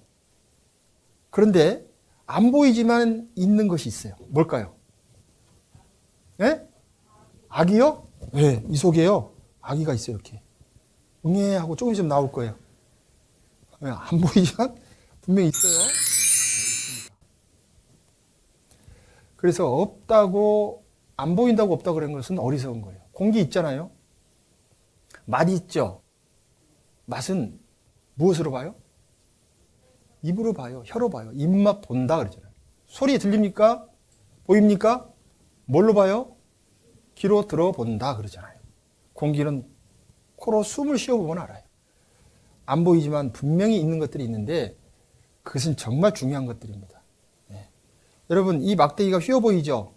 그런데 안 보이지만 있는 것이 있어요. 뭘까요? 네? 아기요? 네, 이 속에요. 아기가 있어요, 이렇게. 응애 하고 조금 있으면 나올 거예요. 안 보이지만 분명히 있어요. 네, 있습니다. 그래서 없다고, 안 보인다고 없다고 그런 것은 어리석은 거예요. 공기 있잖아요. 맛 있죠? 맛은 무엇으로 봐요? 입으로 봐요. 혀로 봐요. 입맛 본다 그러잖아요. 소리 들립니까? 보입니까? 뭘로 봐요? 귀로 들어본다 그러잖아요. 공기는 코로 숨을 쉬어보면 알아요. 안 보이지만 분명히 있는 것들이 있는데 그것은 정말 중요한 것들입니다. 네. 여러분, 이 막대기가 휘어 보이죠?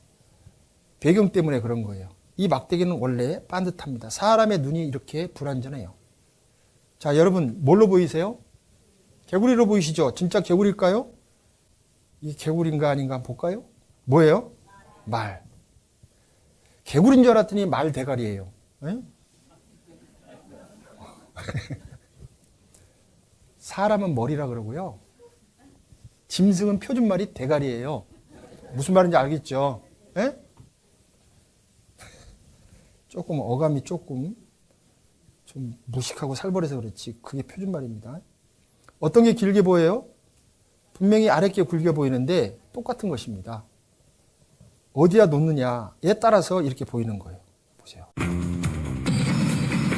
배경 때문에 그런 거예요. 이 막대기는 원래 반듯합니다. 사람의 눈이 이렇게 불완전해요. 자, 여러분 뭘로 보이세요? 개구리로 보이시죠? 진짜 개구리일까요? 이 개구리인가 아닌가 한번 볼까요? 뭐예요? 말. 개구리인 줄 알았더니 말 대가리예요. 네? 사람은 머리라 그러고요. 짐승은 표준말이 대가리예요. 무슨 말인지 알겠죠? 네? 조금 어감이 조금 좀 무식하고 살벌해서 그렇지 그게 표준말입니다. 어떤 게 길게 보여요? 분명히 아랫게 굵게 보이는데 똑같은 것입니다. 어디다 놓느냐에 따라서 이렇게 보이는 거예요. 보세요.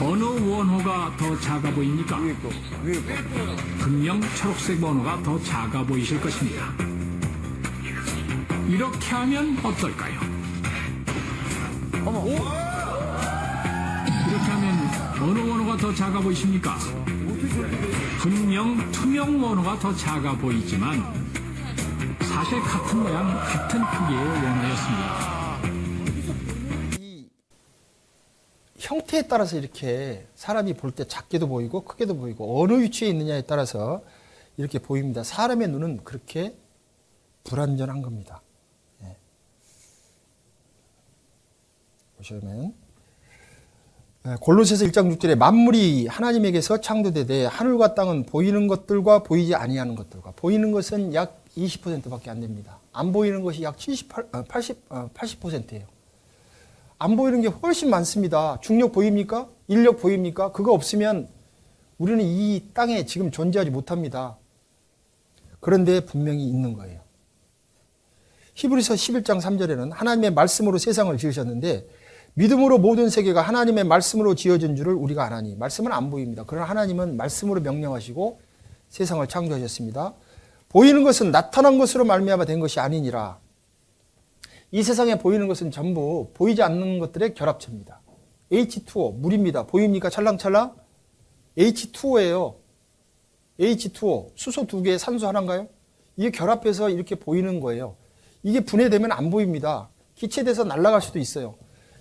어느 원호가 더 작아 보입니까? 분명 초록색 원호가 더 작아 보이실 것입니다. 이렇게 하면 어떨까요? 이렇게 하면 어느 원호가 더 작아 보이십니까? 분명 투명 원호가 더 작아 보이지만 사실 같은 모양, 같은 크기의 원호였습니다. 이 형태에 따라서 이렇게 사람이 볼 때 작게도 보이고 크게도 보이고 어느 위치에 있느냐에 따라서 이렇게 보입니다. 사람의 눈은 그렇게 불완전한 겁니다. 네. 보시면 골로새서 1장 6절에 만물이 하나님에게서 창조되되 하늘과 땅은 보이는 것들과 보이지 아니하는 것들과 보이는 것은 약 20%밖에 안 됩니다. 안 보이는 것이 약 80%예요. 안 보이는 게 훨씬 많습니다. 중력 보입니까? 인력 보입니까? 그거 없으면 우리는 이 땅에 지금 존재하지 못합니다. 그런데 분명히 있는 거예요. 히브리서 11장 3절에는 하나님의 말씀으로 세상을 지으셨는데 믿음으로 모든 세계가 하나님의 말씀으로 지어진 줄을 우리가 아나니. 말씀은 안 보입니다. 그러나 하나님은 말씀으로 명령하시고 세상을 창조하셨습니다. 보이는 것은 나타난 것으로 말미암아 된 것이 아니니라. 이 세상에 보이는 것은 전부 보이지 않는 것들의 결합체입니다. H2O, 물입니다. 보입니까? 찰랑찰랑? H2O예요. H2O, 수소 2개, 산소 하나인가요? 이게 결합해서 이렇게 보이는 거예요. 이게 분해되면 안 보입니다. 기체돼서 날아갈 수도 있어요.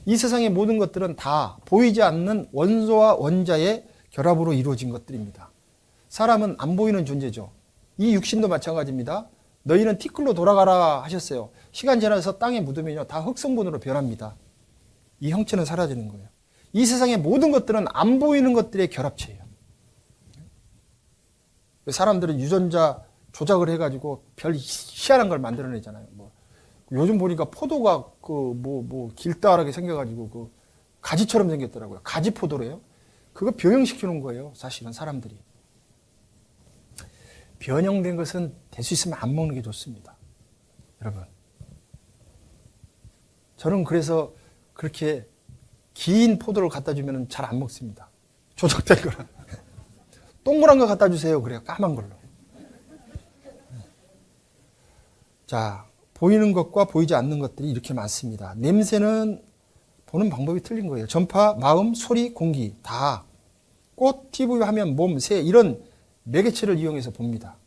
이 세상의 모든 것들은 다 보이지 않는 원소와 원자의 결합으로 이루어진 것들입니다. 사람은 안 보이는 존재죠. 이 육신도 마찬가지입니다. 너희는 티끌로 돌아가라 하셨어요. 시간 지나서 땅에 묻으면요, 다 흙성분으로 변합니다. 이 형체는 사라지는 거예요. 이 세상의 모든 것들은 안 보이는 것들의 결합체예요. 사람들은 유전자 조작을 해가지고 별 희한한 걸 만들어내잖아요. 요즘 보니까 포도가 길다랗게 생겨가지고 가지처럼 생겼더라고요. 가지포도래요. 그거 변형시키는 거예요. 사실은 사람들이. 변형된 것은 될 수 있으면 안 먹는 게 좋습니다. 여러분. 저는 그래서 그렇게 긴 포도를 갖다 주면 잘 안 먹습니다. 조작된 거라. 동그란 거 갖다 주세요. 그래요. 까만 걸로. 자, 보이는 것과 보이지 않는 것들이 이렇게 많습니다. 냄새는 보는 방법이 틀린 거예요. 전파, 마음, 소리, 공기 다. 꽃, TV 화면, 몸, 새 이런 매개체를 이용해서 봅니다.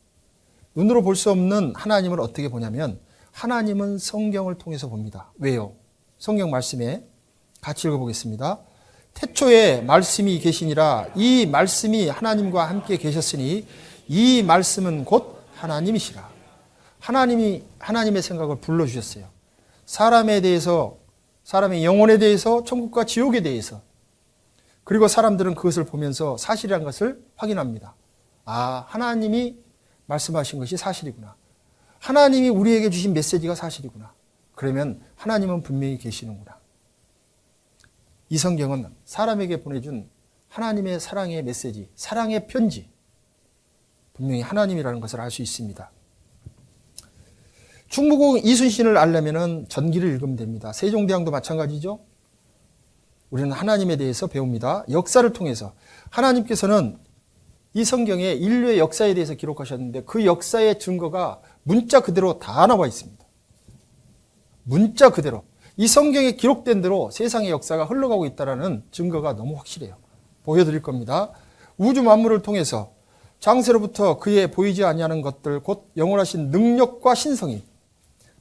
눈으로 볼 수 없는 하나님을 어떻게 보냐면 하나님은 성경을 통해서 봅니다. 왜요? 성경 말씀에 같이 읽어보겠습니다. 태초에 말씀이 계시니라. 이 말씀이 하나님과 함께 계셨으니 이 말씀은 곧 하나님이시라. 하나님이 하나님의 생각을 불러주셨어요. 사람에 대해서, 사람의 영혼에 대해서, 천국과 지옥에 대해서. 그리고 사람들은 그것을 보면서 사실이라는 것을 확인합니다. 아, 하나님이 말씀하신 것이 사실이구나. 하나님이 우리에게 주신 메시지가 사실이구나. 그러면 하나님은 분명히 계시는구나. 이 성경은 사람에게 보내준 하나님의 사랑의 메시지, 사랑의 편지. 분명히 하나님이라는 것을 알 수 있습니다. 충무공 이순신을 알려면 전기를 읽으면 됩니다. 세종대왕도 마찬가지죠. 우리는 하나님에 대해서 배웁니다. 역사를 통해서 하나님께서는 이 성경에 인류의 역사에 대해서 기록하셨는데 그 역사의 증거가 문자 그대로 다 나와 있습니다. 문자 그대로. 이 성경에 기록된 대로 세상의 역사가 흘러가고 있다는 증거가 너무 확실해요. 보여드릴 겁니다. 우주 만물을 통해서 장세로부터 그의 보이지 아니하는 것들 곧 영원하신 능력과 신성이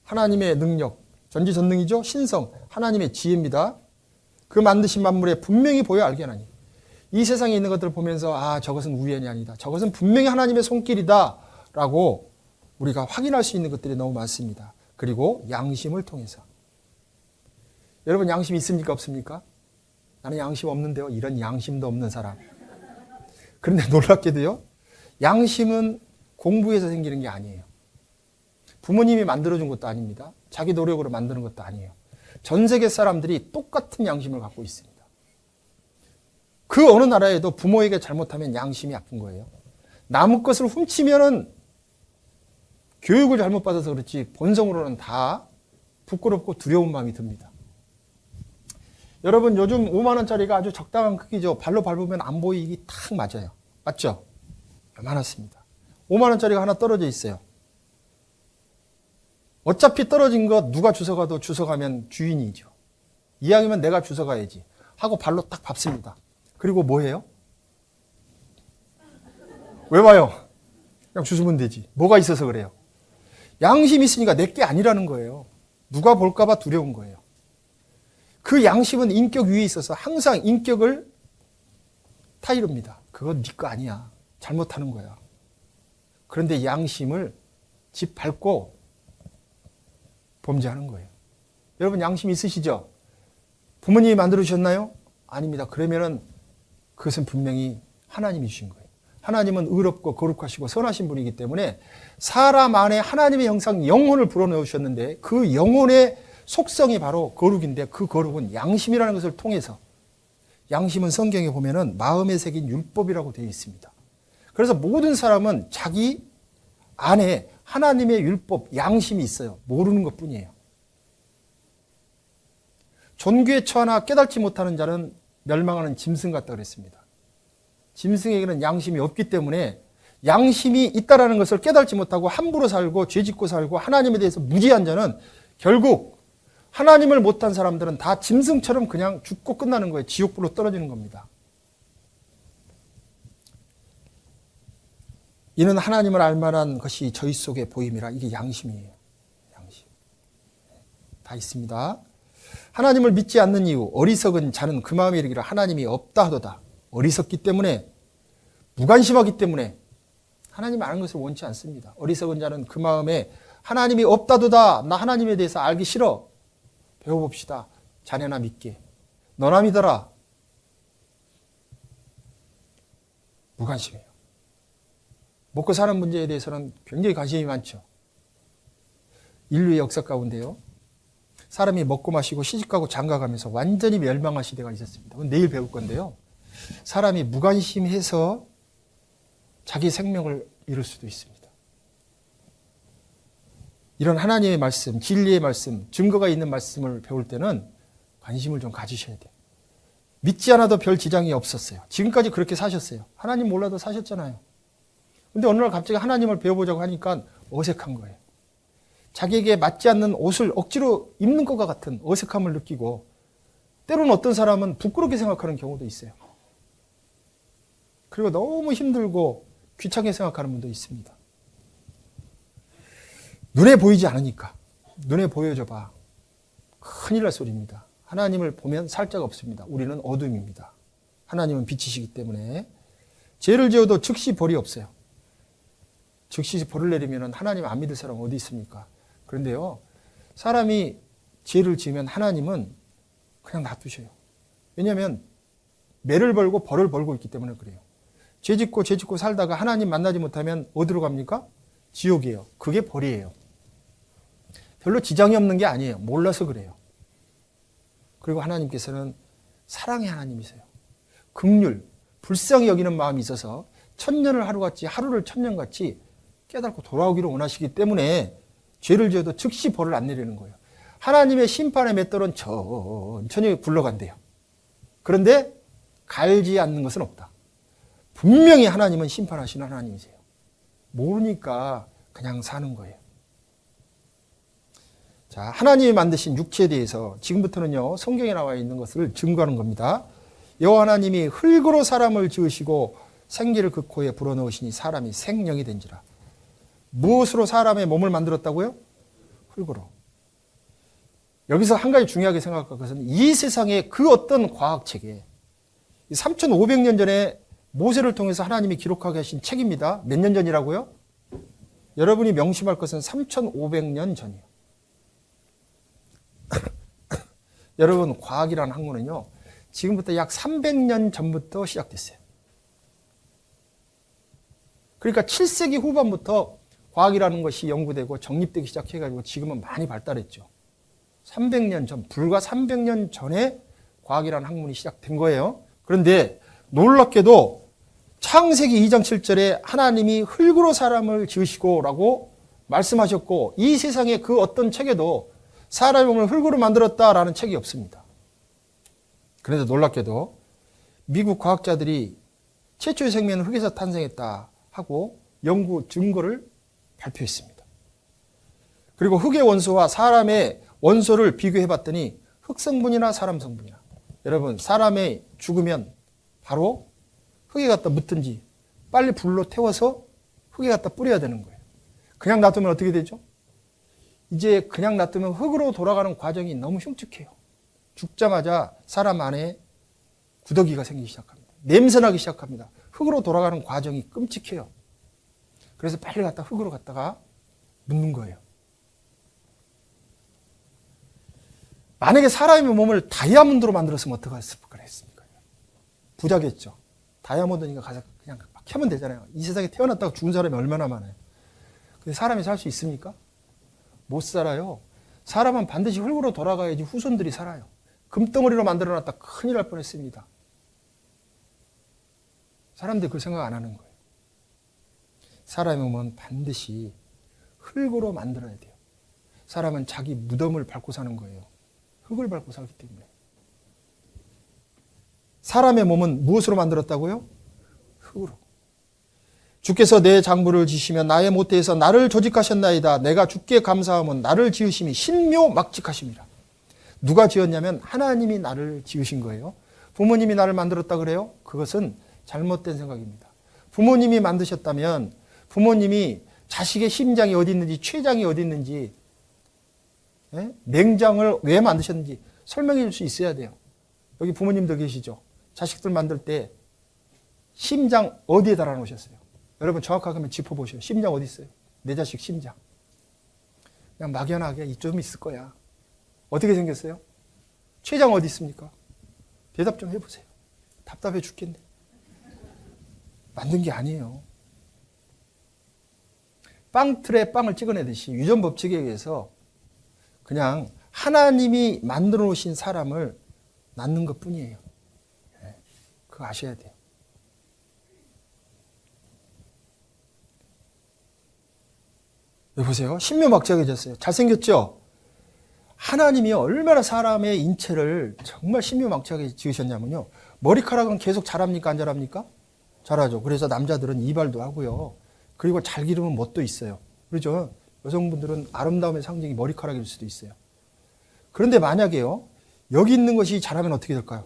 하나님의 능력, 전지전능이죠. 신성, 하나님의 지혜입니다. 그 만드신 만물에 분명히 보여 알게 하나니. 이 세상에 있는 것들을 보면서 아, 저것은 우연이 아니다. 저것은 분명히 하나님의 손길이다 라고 우리가 확인할 수 있는 것들이 너무 많습니다. 그리고 양심을 통해서. 여러분 양심 있습니까 없습니까? 나는 양심 없는데요. 이런 양심도 없는 사람. 그런데 놀랍게도요. 양심은 공부해서 생기는 게 아니에요. 부모님이 만들어준 것도 아닙니다. 자기 노력으로 만드는 것도 아니에요. 전 세계 사람들이 똑같은 양심을 갖고 있습니다. 그 어느 나라에도 부모에게 잘못하면 양심이 아픈 거예요. 남의 것을 훔치면은 교육을 잘못 받아서 그렇지 본성으로는 다 부끄럽고 두려운 마음이 듭니다. 여러분 요즘 5만 원짜리가 아주 적당한 크기죠. 발로 밟으면 안 보이기 딱 맞아요. 맞죠? 많았습니다. 5만 원짜리가 하나 떨어져 있어요. 어차피 떨어진 거 누가 주워가도 주워가면 주인이죠. 이왕이면 내가 주워가야지 하고 발로 딱 밟습니다. 그리고 뭐 해요? 왜 와요? 그냥 주우면 되지. 뭐가 있어서 그래요? 양심이 있으니까 내 게 아니라는 거예요. 누가 볼까 봐 두려운 거예요. 그 양심은 인격 위에 있어서 항상 인격을 타이릅니다. 그건 네 거 아니야. 잘못하는 거야. 그런데 양심을 짓밟고 범죄하는 거예요. 여러분 양심 있으시죠? 부모님이 만들어주셨나요? 아닙니다. 그러면은 그것은 분명히 하나님이 주신 거예요. 하나님은 의롭고 거룩하시고 선하신 분이기 때문에 사람 안에 하나님의 형상 영혼을 불어넣으셨는데 그 영혼의 속성이 바로 거룩인데 그 거룩은 양심이라는 것을 통해서 양심은 성경에 보면은 마음에 새긴 율법이라고 되어 있습니다. 그래서 모든 사람은 자기 안에 하나님의 율법, 양심이 있어요. 모르는 것뿐이에요. 존귀에 처하나 깨닫지 못하는 자는 멸망하는 짐승 같다 그랬습니다. 짐승에게는 양심이 없기 때문에 양심이 있다라는 것을 깨닫지 못하고 함부로 살고 죄짓고 살고 하나님에 대해서 무지한 자는 결국 하나님을 못한 사람들은 다 짐승처럼 그냥 죽고 끝나는 거예요. 지옥불로 떨어지는 겁니다. 이는 하나님을 알만한 것이 저희 속에 보임이라. 이게 양심이에요. 양심. 다 있습니다. 하나님을 믿지 않는 이유, 어리석은 자는 그 마음에 이르기를 하나님이 없다 하도다. 어리석기 때문에, 무관심하기 때문에 하나님 아는 것을 원치 않습니다. 어리석은 자는 그 마음에 하나님이 없다도다. 나 하나님에 대해서 알기 싫어. 배워봅시다. 자네나 믿게. 너나 믿어라. 무관심해요. 먹고 사는 문제에 대해서는 굉장히 관심이 많죠. 인류의 역사 가운데요. 사람이 먹고 마시고 시집가고 장가가면서 완전히 멸망할 시대가 있었습니다. 내일 배울 건데요. 사람이 무관심해서 자기 생명을 잃을 수도 있습니다. 이런 하나님의 말씀, 진리의 말씀, 증거가 있는 말씀을 배울 때는 관심을 좀 가지셔야 돼요. 믿지 않아도 별 지장이 없었어요. 지금까지 그렇게 사셨어요. 하나님 몰라도 사셨잖아요. 근데 어느 날 갑자기 하나님을 배워보자고 하니까 어색한 거예요. 자기에게 맞지 않는 옷을 억지로 입는 것과 같은 어색함을 느끼고 때로는 어떤 사람은 부끄럽게 생각하는 경우도 있어요. 그리고 너무 힘들고 귀찮게 생각하는 분도 있습니다. 눈에 보이지 않으니까 눈에 보여줘봐. 큰일 날 소리입니다. 하나님을 보면 살짝 없습니다. 우리는 어둠입니다. 하나님은 빛이시기 때문에 죄를 지어도 즉시 벌이 없어요. 즉시 벌을 내리면 하나님 안 믿을 사람 어디 있습니까? 그런데요, 사람이 죄를 지으면 하나님은 그냥 놔두셔요. 왜냐하면 매를 벌고 벌을 벌고 있기 때문에 그래요. 죄 짓고 살다가 하나님 만나지 못하면 어디로 갑니까? 지옥이에요. 그게 벌이에요. 별로 지장이 없는 게 아니에요. 몰라서 그래요. 그리고 하나님께서는 사랑의 하나님이세요. 긍휼, 불쌍히 여기는 마음이 있어서 천년을 하루같이 하루를 천년같이 깨닫고 돌아오기를 원하시기 때문에 죄를 지어도 즉시 벌을 안 내리는 거예요. 하나님의 심판의 맷돌은 천천히 굴러간대요. 그런데 갈지 않는 것은 없다. 분명히 하나님은 심판하시는 하나님이세요. 모르니까 그냥 사는 거예요. 자, 하나님이 만드신 육체에 대해서 지금부터는요, 성경에 나와 있는 것을 증거하는 겁니다. 여호와 하나님이 흙으로 사람을 지으시고 생기를 그 코에 불어넣으시니 사람이 생명이 된지라. 무엇으로 사람의 몸을 만들었다고요? 흙으로. 여기서 한 가지 중요하게 생각할 것은 이 세상의 그 어떤 과학책에 3,500년 전에 모세를 통해서 하나님이 기록하게 하신 책입니다. 몇 년 전이라고요? 여러분이 명심할 것은 3,500년 전이에요. 여러분, 과학이라는 학문은요, 지금부터 약 300년 전부터 시작됐어요. 그러니까 7세기 후반부터 과학이라는 것이 연구되고 정립되기 시작해가지고 지금은 많이 발달했죠. 300년 전, 불과 300년 전에 과학이라는 학문이 시작된 거예요. 그런데 놀랍게도 창세기 2장 7절에 하나님이 흙으로 사람을 지으시고 라고 말씀하셨고 이 세상의 그 어떤 책에도 사람의 몸을 흙으로 만들었다라는 책이 없습니다. 그런데 놀랍게도 미국 과학자들이 최초의 생명은 흙에서 탄생했다 하고 연구 증거를 발표했습니다. 그리고 흙의 원소와 사람의 원소를 비교해 봤더니 흙 성분이나 사람 성분이나 여러분 사람이 죽으면 바로 흙에 갖다 묻든지 빨리 불로 태워서 흙에 갖다 뿌려야 되는 거예요. 그냥 놔두면 어떻게 되죠? 이제 그냥 놔두면 흙으로 돌아가는 과정이 너무 흉측해요. 죽자마자 사람 안에 구더기가 생기기 시작합니다. 냄새나기 시작합니다. 흙으로 돌아가는 과정이 끔찍해요. 그래서 빨리 갖다 흙으로 갖다가 묻는 거예요. 만약에 사람의 몸을 다이아몬드로 만들었으면 어떡했습니까? 부자겠죠. 다이아몬드니까 가서 그냥 막 캐면 되잖아요. 이 세상에 태어났다가 죽은 사람이 얼마나 많아요. 근데 사람이 살 수 있습니까? 못 살아요. 사람은 반드시 흙으로 돌아가야지 후손들이 살아요. 금덩어리로 만들어놨다 큰일 날 뻔했습니다. 사람들이 그 생각 안 하는 거예요. 사람의 몸은 반드시 흙으로 만들어야 돼요. 사람은 자기 무덤을 밟고 사는 거예요. 흙을 밟고 살기 때문에. 사람의 몸은 무엇으로 만들었다고요? 흙으로. 주께서 내 장부를 지시면 나의 모태에서 나를 조직하셨나이다. 내가 주께 감사함은 나를 지으심이 신묘막직하심이라. 누가 지었냐면 하나님이 나를 지으신 거예요. 부모님이 나를 만들었다 그래요? 그것은 잘못된 생각입니다. 부모님이 만드셨다면 부모님이 자식의 심장이 어디 있는지 췌장이 어디 있는지 맹장을 왜 만드셨는지 설명해 줄 수 있어야 돼요. 여기 부모님도 계시죠? 자식들 만들 때 심장 어디에 달아놓으셨어요? 여러분 정확하게 한번 짚어보세요. 심장 어디 있어요? 내 자식 심장. 그냥 막연하게 이쯤 있을 거야. 어떻게 생겼어요? 췌장 어디 있습니까? 대답 좀 해보세요. 답답해 죽겠네. 만든 게 아니에요. 빵틀에 빵을 찍어내듯이 유전 법칙에 의해서 그냥 하나님이 만들어 놓으신 사람을 낳는 것 뿐이에요. 그거 아셔야 돼요. 여기 보세요. 신묘막직해졌어요. 잘생겼죠? 하나님이 얼마나 사람의 인체를 정말 신묘막직하게 지으셨냐면요. 머리카락은 계속 자랍니까? 안 자랍니까? 자라죠. 그래서 남자들은 이발도 하고요. 그리고 잘 기르면 멋도 있어요. 그렇죠? 여성분들은 아름다움의 상징이 머리카락일 수도 있어요. 그런데 만약에요. 여기 있는 것이 자라면 어떻게 될까요?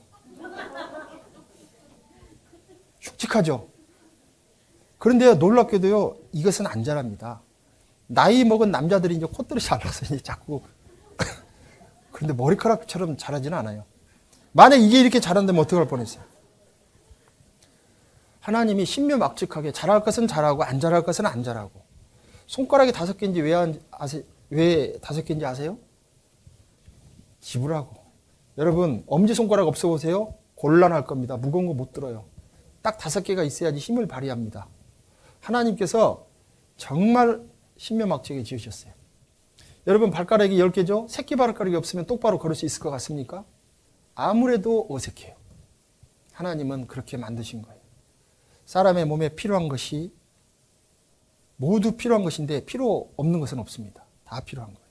흉측하죠? 그런데 놀랍게도요. 이것은 안 자랍니다. 나이 먹은 남자들이 이제 콧들이 잘라서 이제 자꾸 그런데 머리카락처럼 자라지는 않아요. 만약 이게 이렇게 자란다면 어떻게 할 뻔했어요? 하나님이 신묘막직하게 자랄 것은 자라고 안 자랄 것은 안 자라고. 손가락이 5개인지 왜 5개인지 아세요? 집으라고. 여러분 엄지손가락 없어보세요. 곤란할 겁니다. 무거운 거 못 들어요. 딱 5개가 있어야지 힘을 발휘합니다. 하나님께서 정말 신묘막직하게 지으셨어요. 여러분 발가락이 10개죠? 새끼 발가락이 없으면 똑바로 걸을 수 있을 것 같습니까? 아무래도 어색해요. 하나님은 그렇게 만드신 거예요. 사람의 몸에 필요한 것이 모두 필요한 것인데 필요 없는 것은 없습니다. 다 필요한 거예요.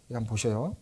이거 한번 보셔요.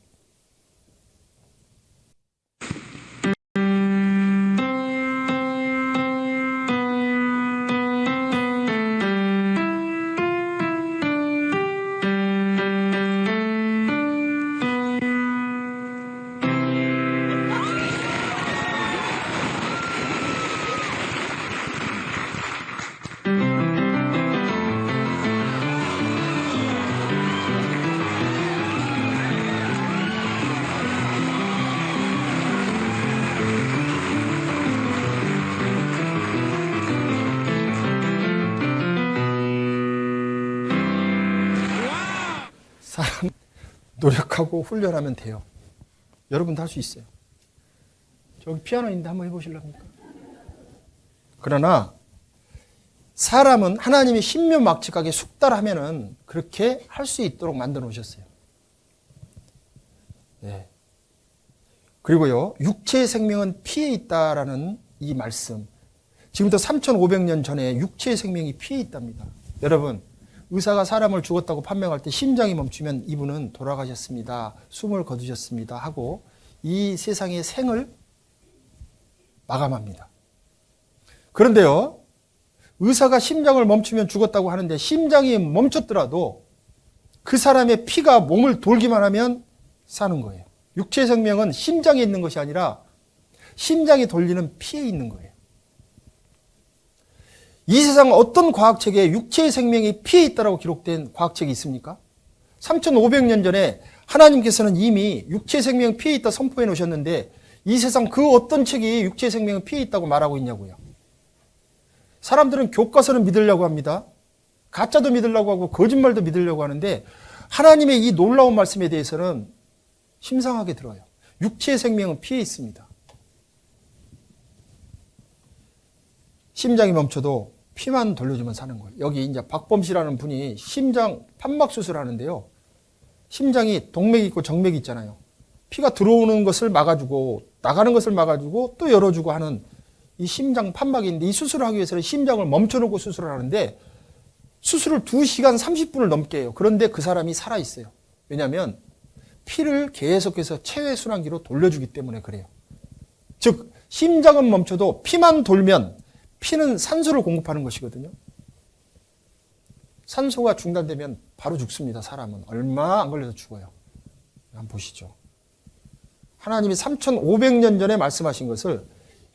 사람 노력하고 훈련하면 돼요. 여러분도 할 수 있어요. 저기 피아노 있는데 한번 해보실랍니까? 그러나 사람은 하나님이 신묘막측하게 숙달하면은 그렇게 할 수 있도록 만들어 놓으셨어요. 네. 그리고요, 육체의 생명은 피에 있다라는 이 말씀. 지금부터 3,500년 전에 육체의 생명이 피에 있답니다. 여러분, 의사가 사람을 죽었다고 판명할 때 심장이 멈추면 이분은 돌아가셨습니다. 숨을 거두셨습니다. 하고 이 세상의 생을 마감합니다. 그런데요, 의사가 심장을 멈추면 죽었다고 하는데 심장이 멈췄더라도 그 사람의 피가 몸을 돌기만 하면 사는 거예요. 육체 생명은 심장에 있는 것이 아니라 심장이 돌리는 피에 있는 거예요. 이 세상 어떤 과학책에 육체의 생명이 피에 있다고 기록된 과학책이 있습니까? 3,500년 전에 하나님께서는 이미 육체의 생명이 피에 있다 선포해 놓으셨는데 이 세상 그 어떤 책이 육체의 생명이 피에 있다고 말하고 있냐고요. 사람들은 교과서는 믿으려고 합니다. 가짜도 믿으려고 하고 거짓말도 믿으려고 하는데 하나님의 이 놀라운 말씀에 대해서는 심상하게 들어요. 육체의 생명은 피에 있습니다. 심장이 멈춰도 피만 돌려주면 사는 거예요. 여기 이제 박범 씨라는 분이 심장 판막 수술하는데요. 심장이 동맥이 있고 정맥이 있잖아요. 피가 들어오는 것을 막아주고 나가는 것을 막아주고 또 열어주고 하는 이 심장 판막이 있는데 이 수술을 하기 위해서는 심장을 멈춰놓고 수술을 하는데 수술을 2시간 30분을 넘게 해요. 그런데 그 사람이 살아있어요. 왜냐하면 피를 계속해서 체외순환기로 돌려주기 때문에 그래요. 즉 심장은 멈춰도 피만 돌면 피는 산소를 공급하는 것이거든요. 산소가 중단되면 바로 죽습니다. 사람은. 얼마 안 걸려서 죽어요. 한번 보시죠. 하나님이 3,500년 전에 말씀하신 것을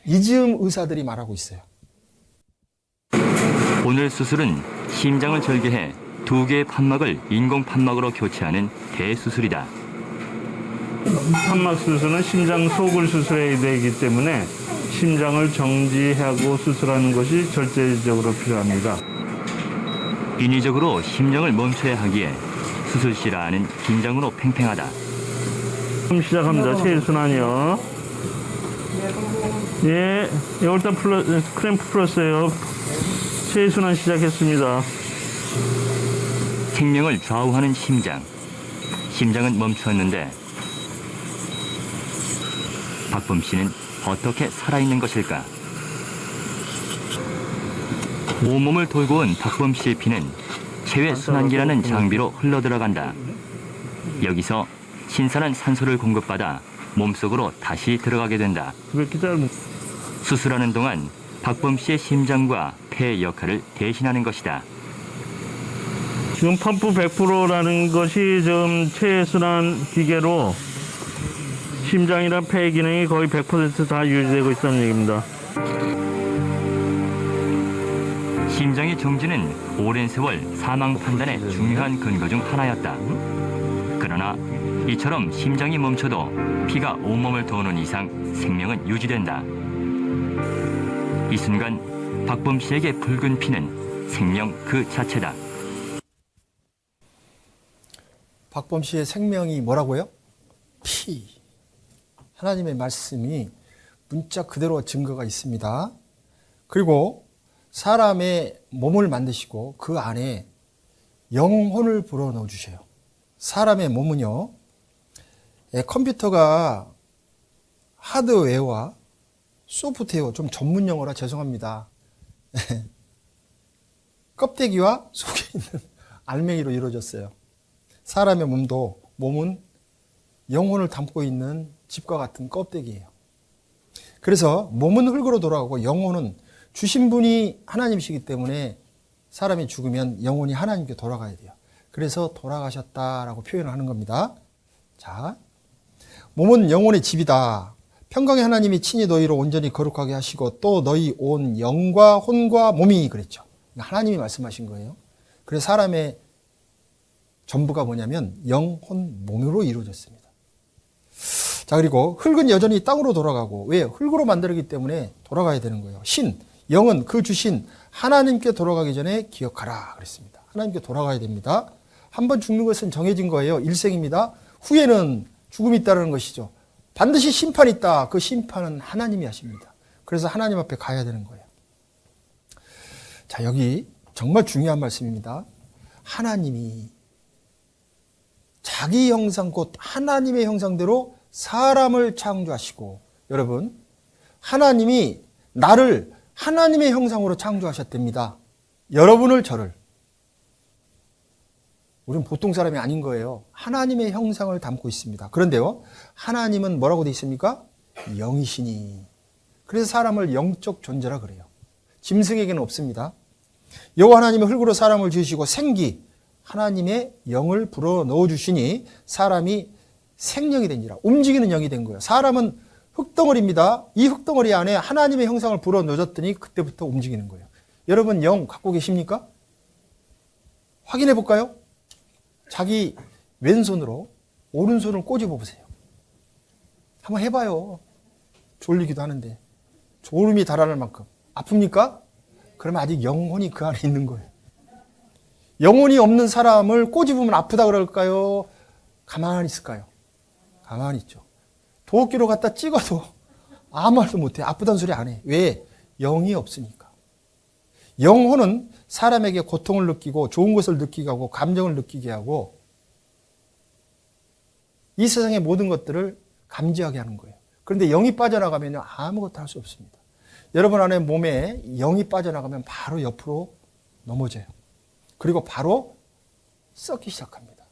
이즈음 의사들이 말하고 있어요. 오늘 수술은 심장을 절개해 2개의 판막을 인공 판막으로 교체하는 대수술이다. 판막 수술은 심장 속을 수술해야 되기 때문에 심장을 정지하고 수술하는 것이 절대적으로 필요합니다. 인위적으로 심장을 멈춰야 하기에 수술실 안은 긴장으로 팽팽하다. 그럼 시작합니다. 체일순환이요. 예, 에올타 크램프 풀었어요. 체일순환 시작했습니다. 생명을 좌우하는 심장. 심장은 멈추었는데 박범 씨는 어떻게 살아있는 것일까? 온몸을 돌고 온 박범 씨의 피는 체외순환기라는 장비로 흘러들어간다. 여기서 신선한 산소를 공급받아 몸속으로 다시 들어가게 된다. 수술하는 동안 박범 씨의 심장과 폐의 역할을 대신하는 것이다. 지금 펌프 100%라는 것이 지금 체외순환 기계로 심장이랑 폐 기능이 거의 100% 다 유지되고 있다는 얘기입니다. 심장의 정지는 오랜 세월 사망 판단의 중요한 근거 중 하나였다. 그러나 이처럼 심장이 멈춰도 피가 온몸을 도는 이상 생명은 유지된다. 이 순간 박범 씨에게 붉은 피는 생명 그 자체다. 박범 씨의 생명이 뭐라고요? 피. 하나님의 말씀이 문자 그대로 증거가 있습니다. 그리고 사람의 몸을 만드시고 그 안에 영혼을 불어넣어 주셔요. 사람의 몸은요, 컴퓨터가 하드웨어와 소프트웨어, 좀 전문 용어라 죄송합니다. 껍데기와 속에 있는 알맹이로 이루어졌어요. 사람의 몸은 영혼을 담고 있는 집과 같은 껍데기예요. 그래서 몸은 흙으로 돌아가고 영혼은 주신 분이 하나님이시기 때문에 사람이 죽으면 영혼이 하나님께 돌아가야 돼요. 그래서 돌아가셨다라고 표현을 하는 겁니다. 자, 몸은 영혼의 집이다. 평강의 하나님이 친히 너희를 온전히 거룩하게 하시고 또 너희 온 영과 혼과 몸이 그랬죠. 하나님이 말씀하신 거예요. 그래서 사람의 전부가 뭐냐면 영, 혼, 몸으로 이루어졌습니다. 자, 그리고 흙은 여전히 땅으로 돌아가고, 왜요? 흙으로 만들었기 때문에 돌아가야 되는 거예요. 신, 영은 그 주신 하나님께 돌아가기 전에 기억하라 그랬습니다. 하나님께 돌아가야 됩니다. 한 번 죽는 것은 정해진 거예요. 일생입니다. 후에는 죽음이 있다는 것이죠. 반드시 심판이 있다. 그 심판은 하나님이 하십니다. 그래서 하나님 앞에 가야 되는 거예요. 자, 여기 정말 중요한 말씀입니다. 하나님이 자기 형상, 곧 하나님의 형상대로 사람을 창조하시고, 여러분, 하나님이 나를 하나님의 형상으로 창조하셨답니다. 여러분을, 저를. 우리는 보통 사람이 아닌 거예요. 하나님의 형상을 담고 있습니다. 그런데요, 하나님은 뭐라고 되어 있습니까? 영이시니. 그래서 사람을 영적 존재라 그래요. 짐승에게는 없습니다. 여호와 하나님은 흙으로 사람을 지으시고 생기, 하나님의 영을 불어 넣어 주시니 사람이 생명이 된지라. 움직이는 영이 된 거예요. 사람은 흙덩어리입니다. 이 흙덩어리 안에 하나님의 형상을 불어 넣어줬더니 그때부터 움직이는 거예요. 여러분 영 갖고 계십니까? 확인해 볼까요? 자기 왼손으로 오른손을 꼬집어 보세요. 한번 해봐요. 졸리기도 하는데. 졸음이 달아날 만큼. 아픕니까? 그러면 아직 영혼이 그 안에 있는 거예요. 영혼이 없는 사람을 꼬집으면 아프다 그럴까요? 가만히 있을까요? 가만히 있죠. 도끼로 갖다 찍어도 아무 말도 못해. 아프다는 소리 안 해. 왜? 영이 없으니까. 영혼은 사람에게 고통을 느끼고 좋은 것을 느끼게 하고 감정을 느끼게 하고 이 세상의 모든 것들을 감지하게 하는 거예요. 그런데 영이 빠져나가면 아무것도 할 수 없습니다. 여러분 안에 몸에 영이 빠져나가면 바로 옆으로 넘어져요. 그리고 바로 썩기 시작합니다.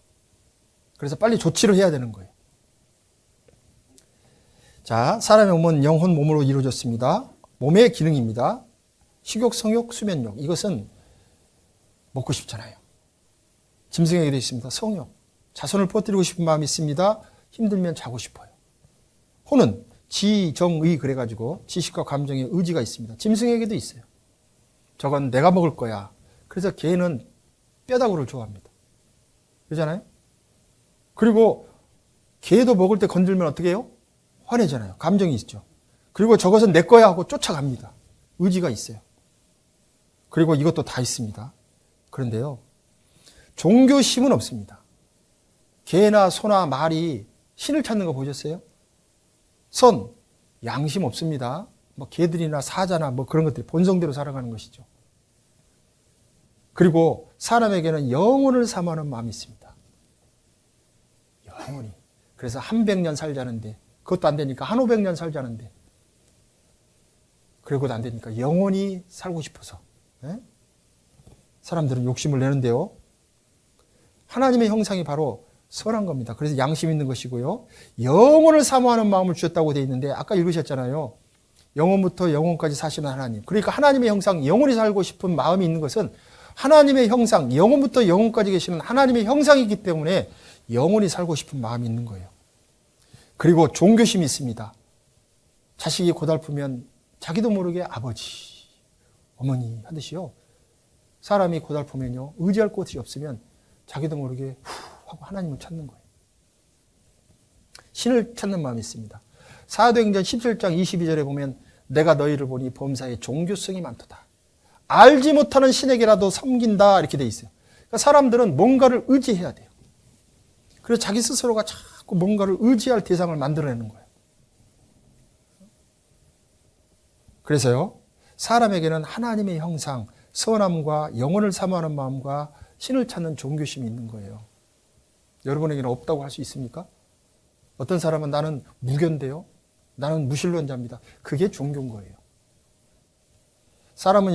그래서 빨리 조치를 해야 되는 거예요. 자, 사람의 몸은 영혼 몸으로 이루어졌습니다. 몸의 기능입니다. 식욕, 성욕, 수면욕. 이것은 먹고 싶잖아요. 짐승에게도 있습니다. 성욕. 자손을 퍼뜨리고 싶은 마음이 있습니다. 힘들면 자고 싶어요. 혼은 지, 정, 의 그래가지고 지식과 감정의 의지가 있습니다. 짐승에게도 있어요. 저건 내가 먹을 거야. 그래서 개는 뼈다구를 좋아합니다. 그러잖아요? 그리고 개도 먹을 때 건들면 어떻게 해요? 화내잖아요. 감정이 있죠. 그리고 저것은 내 거야 하고 쫓아갑니다. 의지가 있어요. 그리고 이것도 다 있습니다. 그런데요, 종교심은 없습니다. 개나 소나 말이 신을 찾는 거 보셨어요? 선, 양심 없습니다. 뭐 개들이나 사자나 뭐 그런 것들이 본성대로 살아가는 것이죠. 그리고 사람에게는 영혼을 사모하는 마음이 있습니다. 영혼이. 그래서 한 100년 살자는데 그것도 안 되니까 한 500년 살자는데 그리고도 안 되니까 영원히 살고 싶어서 사람들은 욕심을 내는데요. 하나님의 형상이 바로 선한 겁니다. 그래서 양심 있는 것이고요. 영혼을 사모하는 마음을 주셨다고 되어 있는데 아까 읽으셨잖아요. 영혼부터 영혼까지 사시는 하나님. 그러니까 하나님의 형상, 영혼이 살고 싶은 마음이 있는 것은 하나님의 형상, 영혼부터 영혼까지 계시는 하나님의 형상이기 때문에 영혼이 살고 싶은 마음이 있는 거예요. 그리고 종교심이 있습니다. 자식이 고달프면 자기도 모르게 아버지, 어머니 하듯이요. 사람이 고달프면요, 의지할 곳이 없으면 자기도 모르게 후 하고 하나님을 찾는 거예요. 신을 찾는 마음이 있습니다. 사도행전 17장 22절에 보면 내가 너희를 보니 범사에 종교성이 많도다. 알지 못하는 신에게라도 섬긴다 이렇게 돼 있어요. 그러니까 사람들은 뭔가를 의지해야 돼요. 그래서 자기 스스로가 자꾸 뭔가를 의지할 대상을 만들어내는 거예요. 그래서요, 사람에게는 하나님의 형상, 선함과 영혼을 사모하는 마음과 신을 찾는 종교심이 있는 거예요. 여러분에게는 없다고 할 수 있습니까? 어떤 사람은 나는 무견대요. 나는 무신론자입니다. 그게 종교인 거예요. 사람은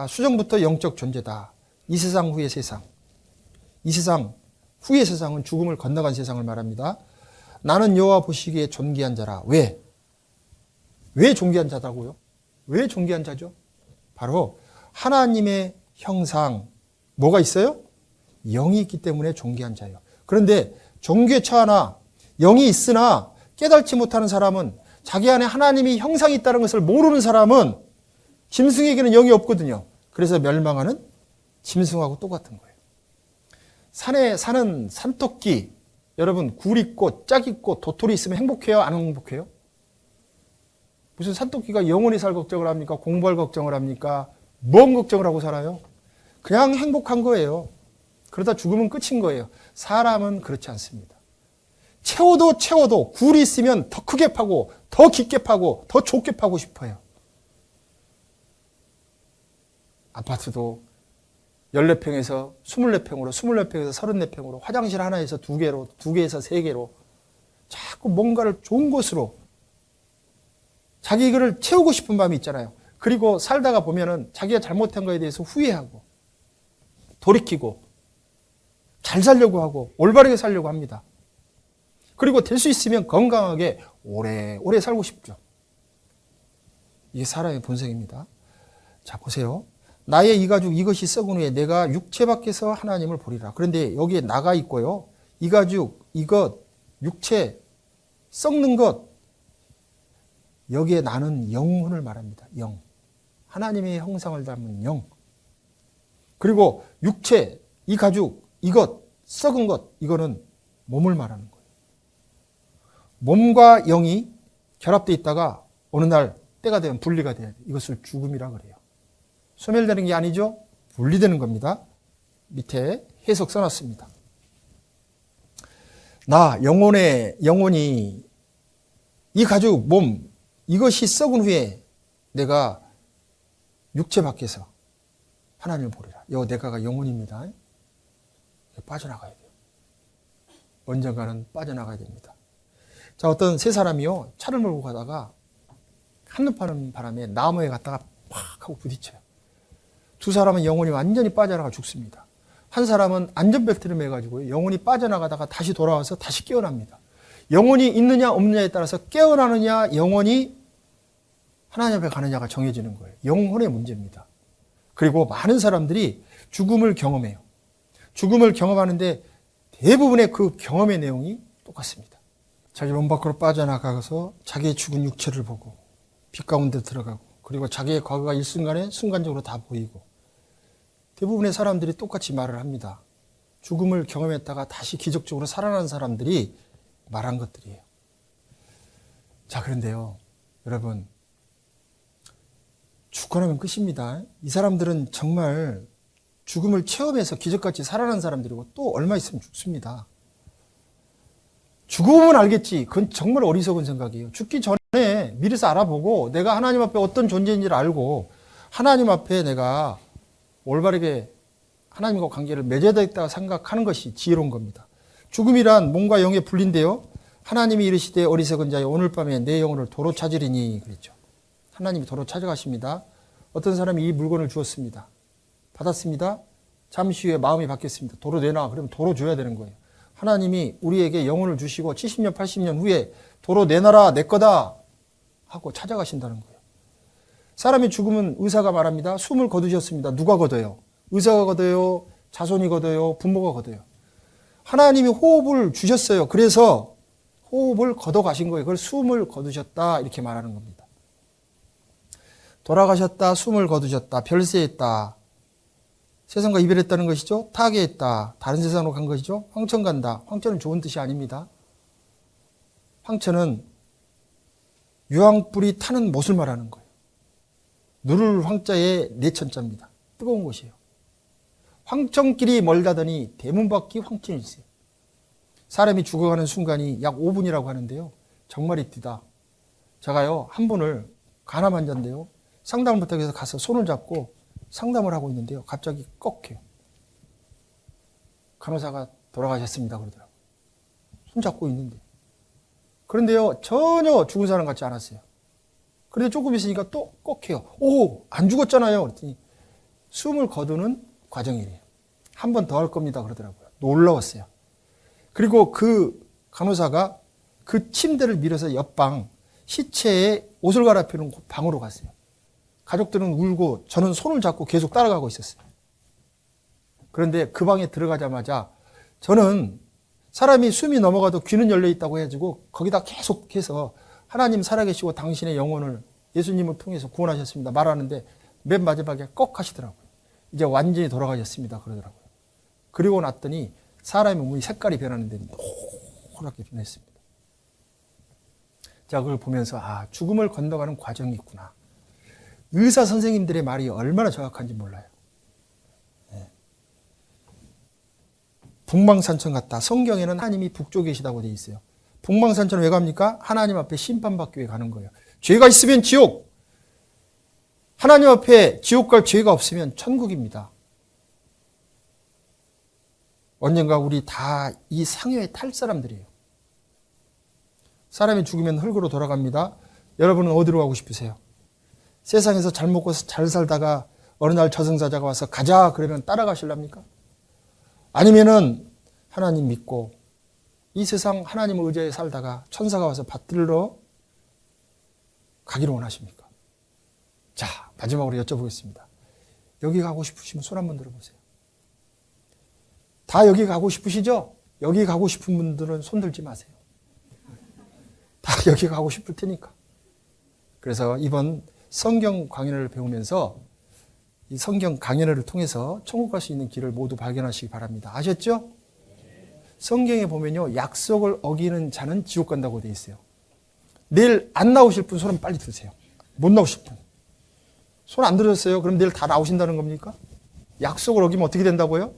수정부터 영적 존재다. 이 세상 후의 세상. 이 세상 후의 세상은 죽음을 건너간 세상을 말합니다. 나는 여호와 보시기에 존귀한 자라. 왜? 왜 존귀한 자다고요? 왜 존귀한 자죠? 바로 하나님의 형상, 뭐가 있어요? 영이 있기 때문에 존귀한 자예요. 그런데 종교에 처하나 영이 있으나 깨닫지 못하는 사람은, 자기 안에 하나님이 형상이 있다는 것을 모르는 사람은 짐승에게는 영이 없거든요. 그래서 멸망하는 짐승하고 똑같은 거예요. 산에 사는 산토끼, 여러분 굴 있고 짝 있고 도토리 있으면 행복해요? 안 행복해요? 무슨 산토끼가 영원히 살 걱정을 합니까? 공부할 걱정을 합니까? 뭔 걱정을 하고 살아요? 그냥 행복한 거예요. 그러다 죽으면 끝인 거예요. 사람은 그렇지 않습니다. 채워도 굴이 있으면 더 크게 파고 더 깊게 파고 더 좁게 파고 싶어요. 아파트도 14평에서 24평으로 24평에서 34평으로 화장실 하나에서 2개로 2개에서 3개로 자꾸 뭔가를 좋은 곳으로 자기 이거를 채우고 싶은 마음이 있잖아요. 그리고 살다가 보면은 자기가 잘못한 거에 대해서 후회하고 돌이키고 잘 살려고 하고 올바르게 살려고 합니다. 그리고 될 수 있으면 건강하게 오래오래 살고 싶죠. 이게 사람의 본성입니다. 자, 보세요. 나의 이 가죽 이것이 썩은 후에 내가 육체 밖에서 하나님을 보리라. 그런데 여기에 나가 있고요. 이 가죽, 이것, 육체, 썩는 것, 여기에 나는 영혼을 말합니다. 영. 하나님의 형상을 담은 영. 그리고 육체, 이 가죽, 이것, 썩은 것, 이거는 몸을 말하는 거예요. 몸과 영이 결합되어 있다가 어느 날 때가 되면 분리가 돼야 돼요. 이것을 죽음이라 그래요. 소멸되는 게 아니죠. 분리되는 겁니다. 밑에 해석 써놨습니다. 나 영혼이 이 가죽 몸 이것이 썩은 후에 내가 육체 밖에서 하나님을 보리라. 요 내가가 영혼입니다. 빠져나가야 돼요. 언젠가는 빠져나가야 됩니다. 자, 어떤 세 사람이요 차를 몰고 가다가 한눈 파는 바람에 나무에 갔다가 팍 하고 부딪혀요. 두 사람은 영혼이 완전히 빠져나가 죽습니다. 한 사람은 안전벨트를 매가지고 영혼이 빠져나가다가 다시 돌아와서 다시 깨어납니다. 영혼이 있느냐 없느냐에 따라서 깨어나느냐 영혼이 하나님 앞에 가느냐가 정해지는 거예요. 영혼의 문제입니다. 그리고 많은 사람들이 죽음을 경험해요. 죽음을 경험하는데 대부분의 그 경험의 내용이 똑같습니다. 자기 몸 밖으로 빠져나가서 자기의 죽은 육체를 보고 빛 가운데 들어가고 그리고 자기의 과거가 일순간에 순간적으로 다 보이고 대부분의 사람들이 똑같이 말을 합니다. 죽음을 경험했다가 다시 기적적으로 살아난 사람들이 말한 것들이에요. 자, 그런데요, 여러분, 죽고 나면 끝입니다. 이 사람들은 정말 죽음을 체험해서 기적같이 살아난 사람들이고 또 얼마 있으면 죽습니다. 죽어보면 알겠지. 그건 정말 어리석은 생각이에요. 죽기 전에 미리서 알아보고 내가 하나님 앞에 어떤 존재인지를 알고 하나님 앞에 내가 올바르게 하나님과 관계를 맺어야 되겠다고 생각하는 것이 지혜로운 겁니다. 죽음이란 몸과 영의 분리인데요. 하나님이 이르시되 어리석은 자여 오늘 밤에 내 영혼을 도로 찾으리니 그랬죠. 하나님이 도로 찾아가십니다. 어떤 사람이 이 물건을 주었습니다. 받았습니다. 잠시 후에 마음이 바뀌었습니다. 도로 내놔. 그러면 도로 줘야 되는 거예요. 하나님이 우리에게 영혼을 주시고 70년, 80년 후에 도로 내놔라, 내 거다 하고 찾아가신다는 거예요. 사람이 죽으면 의사가 말합니다. 숨을 거두셨습니다. 누가 거둬요? 의사가 거둬요? 자손이 거둬요? 부모가 거둬요? 하나님이 호흡을 주셨어요. 그래서 호흡을 거둬 가신 거예요. 그걸 숨을 거두셨다 이렇게 말하는 겁니다. 돌아가셨다, 숨을 거두셨다, 별세했다. 세상과 이별했다는 것이죠. 타계했다. 다른 세상으로 간 것이죠. 황천 간다. 황천은 좋은 뜻이 아닙니다. 황천은 유황불이 타는 못을 말하는 거예요. 누를 황자에 내천자입니다. 뜨거운 곳이에요. 황천길이 멀다더니 대문 밖이 황천일세. 사람이 죽어가는 순간이 약 5분이라고 하는데요. 정말이 뛰다. 제가요, 한 분을 간암 환자인데요. 상담을 부탁해서 해서 가서 손을 잡고 상담을 하고 있는데요. 갑자기 꺾여요. 간호사가 돌아가셨습니다. 그러더라고요. 손 잡고 있는데. 그런데요, 전혀 죽은 사람 같지 않았어요. 그런데 조금 있으니까 또 꺾여요. 오, 안 죽었잖아요. 그랬더니 숨을 거두는 과정이래요. 한 번 더 할 겁니다. 그러더라고요. 놀라웠어요. 그리고 그 간호사가 그 침대를 밀어서 옆방 시체에 옷을 갈아입히는 방으로 갔어요. 가족들은 울고 저는 손을 잡고 계속 따라가고 있었어요. 그런데 그 방에 들어가자마자 저는 사람이 숨이 넘어가도 귀는 열려 있다고 해가지고 거기다 계속해서 하나님 살아계시고 당신의 영혼을 예수님을 통해서 구원하셨습니다. 말하는데 맨 마지막에 꺽 하시더라고요. 이제 완전히 돌아가셨습니다. 그러더라고요. 그리고 났더니 사람의 몸이 색깔이 변하는데 노랗게 변했습니다. 자, 그걸 보면서 아, 죽음을 건너가는 과정이 있구나. 의사 선생님들의 말이 얼마나 정확한지 몰라요. 네. 북망산천 같다. 성경에는 하나님이 북쪽에 계시다고 되어 있어요. 북망산천은 왜 갑니까? 하나님 앞에 심판받기 위해 가는 거예요. 죄가 있으면 지옥. 하나님 앞에 지옥 갈 죄가 없으면 천국입니다. 언젠가 우리 다 이 상여에 탈 사람들이에요. 사람이 죽으면 흙으로 돌아갑니다. 여러분은 어디로 가고 싶으세요? 세상에서 잘 먹고 잘 살다가 어느 날 저승사자가 와서 가자 그러면 따라가실랍니까? 아니면은 하나님 믿고 이 세상 하나님을 의지해 살다가 천사가 와서 받들러 가기를 원하십니까? 자, 마지막으로 여쭤보겠습니다. 여기 가고 싶으시면 손 한번 들어보세요. 다 여기 가고 싶으시죠? 여기 가고 싶은 분들은 손 들지 마세요. 다 여기 가고 싶을 테니까. 그래서 이번 성경 강연을 배우면서 이 성경 강연회를 통해서 천국 갈 수 있는 길을 모두 발견하시기 바랍니다. 아셨죠? 성경에 보면요, 약속을 어기는 자는 지옥 간다고 되어 있어요. 내일 안 나오실 분 손은 빨리 드세요. 못 나오실 분. 손 안 들었어요? 그럼 내일 다 나오신다는 겁니까? 약속을 어기면 어떻게 된다고요?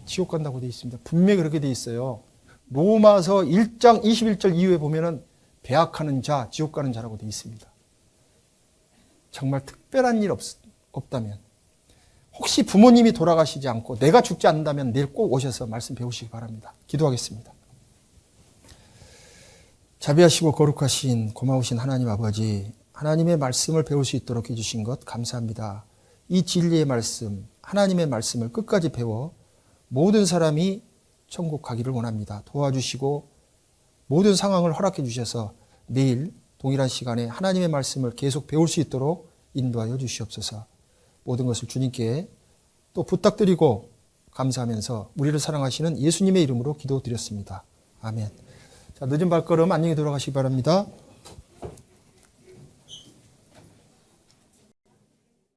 지옥 간다고 되어 있습니다. 분명히 그렇게 되어 있어요. 로마서 1장 21절 이후에 보면은 배악하는 자, 지옥 가는 자라고 되어 있습니다. 정말 특별한 일 없다면, 혹시 부모님이 돌아가시지 않고 내가 죽지 않는다면 내일 꼭 오셔서 말씀 배우시기 바랍니다. 기도하겠습니다. 자비하시고 거룩하신 고마우신 하나님 아버지, 하나님의 말씀을 배울 수 있도록 해주신 것 감사합니다. 이 진리의 말씀, 하나님의 말씀을 끝까지 배워 모든 사람이 천국 가기를 원합니다. 도와주시고 모든 상황을 허락해 주셔서 내일 동일한 시간에 하나님의 말씀을 계속 배울 수 있도록 인도하여 주시옵소서. 모든 것을 주님께 또 부탁드리고 감사하면서 우리를 사랑하시는 예수님의 이름으로 기도드렸습니다. 아멘. 자, 늦은 발걸음 안녕히 돌아가시기 바랍니다.